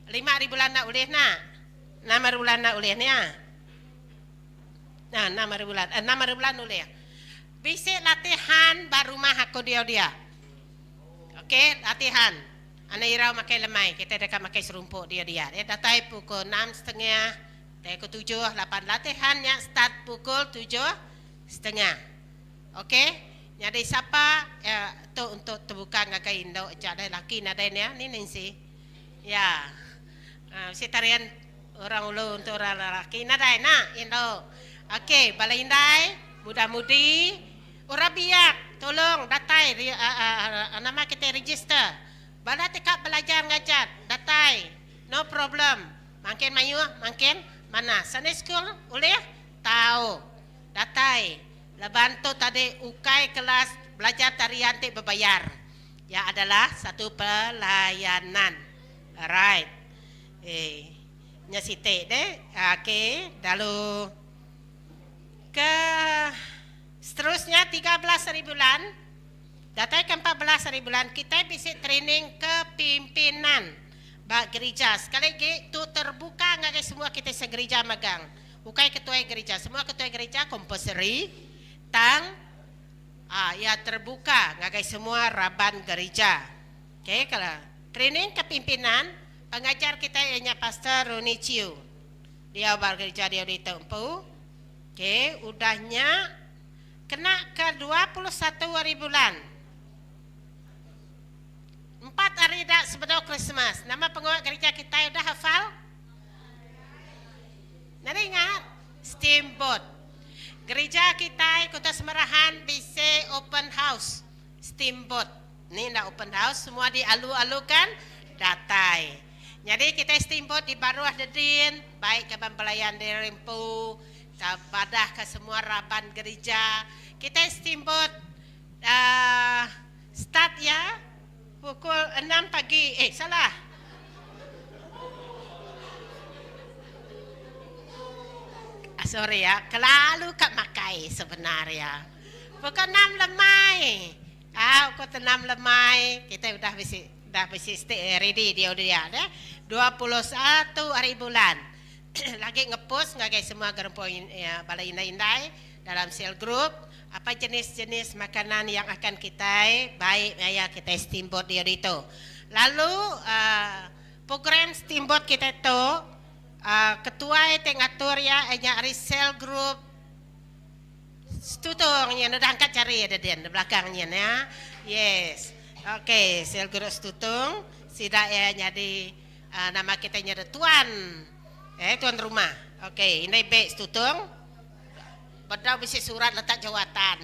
5 hari bulan nak boleh nak? 6 hari bulan nak boleh ni ah. Nah, 6 hari bulan. 6 hari bulan boleh. Bisik latihan baru rumah aku dia. Okey, latihan. Anak irau makai lemai, kita dekat makai serumpuk dia. Datai pukul 6.30, pukul 7, 8 latihannya start pukul 7.30. Okey? Jadi siapa tu untuk terbuka ngakai Indo, ada laki nadanya ni Nancy. Ya. Si tarian orang ulu untuk orang lelaki nadai nak Indo. Okey, balai indai, muda-mudi, orang biak, tolong datai nama kita register. Bala tekak belajar ngajar, datai, no problem. Makin mayu, makin mana? Sunday school, boleh? Tahu, datai. Lebantu tadi ukai kelas belajar tarian tik berbayar. Ya adalah satu pelayanan. Alright. Nyasite deh. Okey, lalu ke seterusnya 13 hari bulan. Datai ke 14 hari bulan kita bisa training kepimpinan bak gereja. Sekali lagi tu terbuka ngagai semua kita segereja magang. Bukan ketua gereja, semua ketua gereja compulsory tang ya terbuka ngagai semua raban gereja. Okey, kalau training kepimpinan pengajar kita ianya Pastor Roni Chiu. Dia bak gereja dia di Tempu. Okey, udahnya kena ke 21 hari bulan. 4 hari dah sebelum Christmas. Nama penguat gereja kita sudah hafal? Nanti ingat? Steamboat. Gereja kita Kota Semarahan bisa open house. Steamboat. Ni dah open house. Semua dialu-alukan datai. Jadi kita steamboat di Baruah Dedin. Baik ke pelayan di Rimpu. Badah ke semua raban gereja. Kita steamboat start ya. Pukul 6 pagi. Salah. Sorry ya. Kelalu kat makai sebenarnya. Pukul 6 lemai. Pukul 6 lemai. Kita dah besi stay ready dia. 21 hari bulan. Lagi ngepost ngagai semua gerempo balai indai-indai dalam sel group. Apa jenis-jenis makanan yang akan kita baik ya kita steamboat dia itu. Lalu program steamboat kita itu ketua itu ngatur ya resell group Stutungnya udah angkat cari ada di belakangnya ya. Yes. Oke, sel guru stutung. Sida ya jadi nama kita nyada tuan. Tuan rumah. Oke, ini B stutung. Badau bisi surat letak jawatan.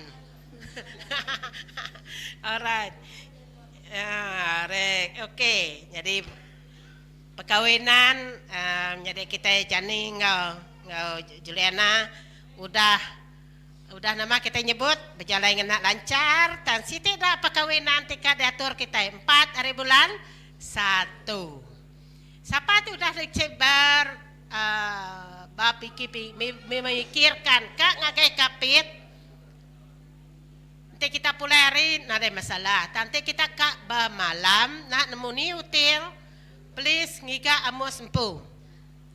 Alright. Oke. Jadi perkawinan jadi kita jani ngau Juliana udah nama kita nyebut berjalan dengan lancar dan si tidak perkawinan tika diatur kita 4 hari bulan 1. Siapa tu udah dicebar memikirkan kak ngagai kapit nanti kita pulai hari nak ada masalah nanti kita kak malam nak nemu ni hotel please ngiga amos empu.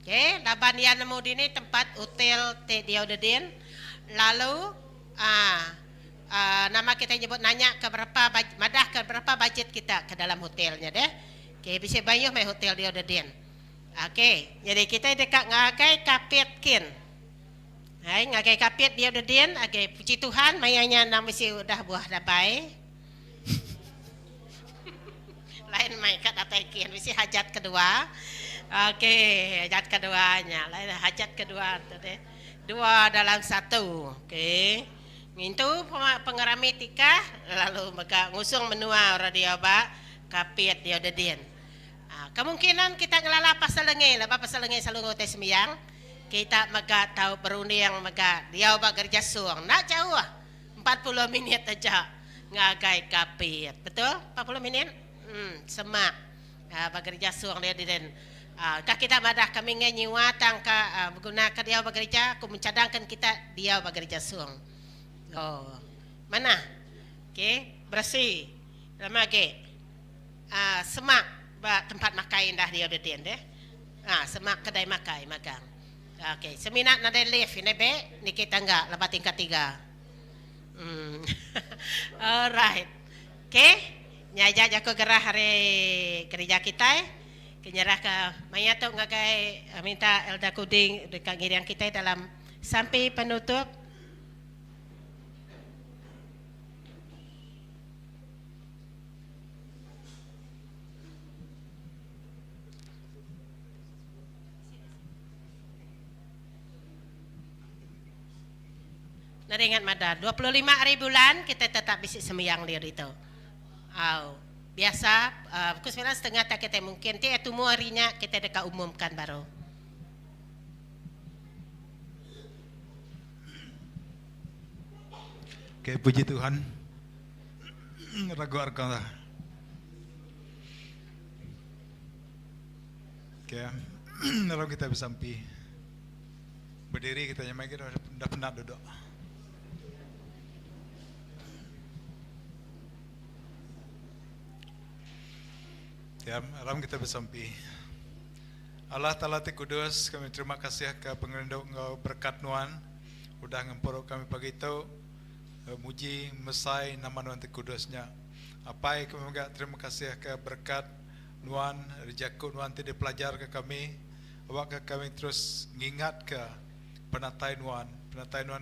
Okay, laban yang nemu di ni tempat hotel dia udah din. Lalu nama kita nyebut nanya ke berapa madah ke berapa budget kita ke dalam hotelnya deh. Okay, bisa bayar mai hotel dia udah din. Okay, jadi kita dekat ngagai kapit kin. Hai ngagai kapit dia udah din. Okay, puji Tuhan mayanya nama si udah buah dabai. Lain mai kat ataikin mesti hajat kedua. Okey, hajat keduanya. Lain hajat kedua tu deh. 2 dalam 1. Okey. Ngintu pengerami tika lalu maka ngusung menua radio ba kapit dia dedin. Kemungkinan kita ngelala pasal lengai, lah pasal lengai selalu ngote semiyang. Kita maka tahu berunding maka dia ba kerja suang. Nak jauh 40 minit aja ngagai kapit. Betul? 40 minit? Semak bekerja suang dia den. Kak kita madah kami nyiwa tangka menggunakan dia bekerja, aku mencadangkan kita dia bekerja suang. Oh, mana? Okay, bersih. Lama ke? Semak tempat makan dah dia den deh. Semak kedai makan magang. Okay, seminat nada lift ini be, ni kita enggak lepas tingkat 3. Alright. Okay. Nyajak aku gerah hari kerja kita kenyerah ke maya tu ngagai minta Elda Kuding dekat ngiriang kita dalam sampai penutup. Nada ingat madar 25 hari bulan kita tetap bisa sembahyang dia itu. Biasa pukul 9:30 tak kita mungkin itu semua harinya kita dekat umumkan baru. Okay, puji Tuhan. Ragu arka. Okay, lalu kita bersampai berdiri kita nyamai kita dah penat duduk. Ya, alam kita bersampai. Allah Ta'ala Ti Kudus, kami terima kasih ke pengenduk ngau berkat Nuan, udah ngempuruk kami pagi itu, muji mesai nama Nuan Ti Kudusnya. Apa kami juga terima kasih ke berkat Nuan, rejaku Nuan Ti dipelajar ke kami, awak ke kami terus ngingat ke penatai Nuan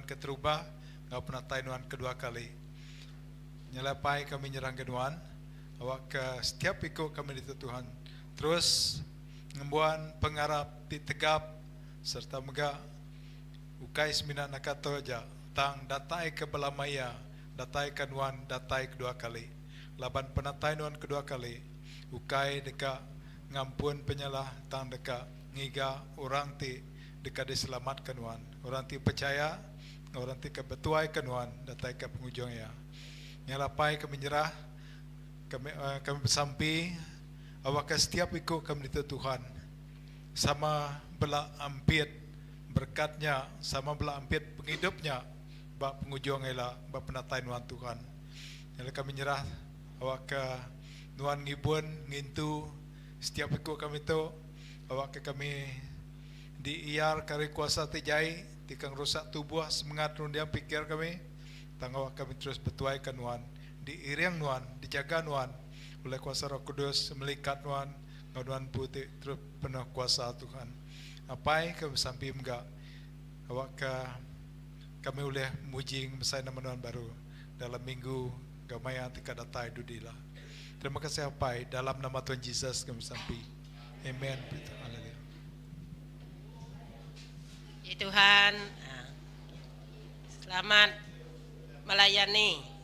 ke terubah, ngau penatai Nuan kedua kali. Nyelapai kami nyerang ke Nuan, awak ke setiap ikut kami di Tuhan terus ngembuan pengarap ditegap serta mega ukai seminat nakato aja tang datai ke belamaya datai ke Nuan datai kedua kali laban penatai Nuan kedua kali ukai deka ngampun penyalah tang deka ngiga orang ti deka diselamatkan Nuan orang ti percaya orang ti kebetuai ke Nuan datai ke penghujung ya nyalapai ke menyerah kami bersampai awak setiap ikut kami di Tuhan sama bela ampit berkatnya sama bela ampit penghidupnya bak penghujung ialah bak penatai Nuan Tuhan. Jadi kami nyerah awak ke Nuan ngibun ngintu setiap ikut kami tu awak ke kami diiar kari kuasa tijai tikang rusak tubuh semangat rundiang pikir kami tang awak kami terus betuai ke Nuan diiring Nuan, dijaga Nuan oleh kuasa Roh Kudus, melikat Nuan, Nuan putih terus penuh kuasa Tuhan. Apa yang kami sampai enggak awak ke kami boleh muji mesai nama Tuhan baru dalam minggu gamaya tika datai dudilah. Terima kasih Apai, dalam nama Tuhan Yesus kami sampai. Amen. Haleluya. Ya Tuhan, selamat melayani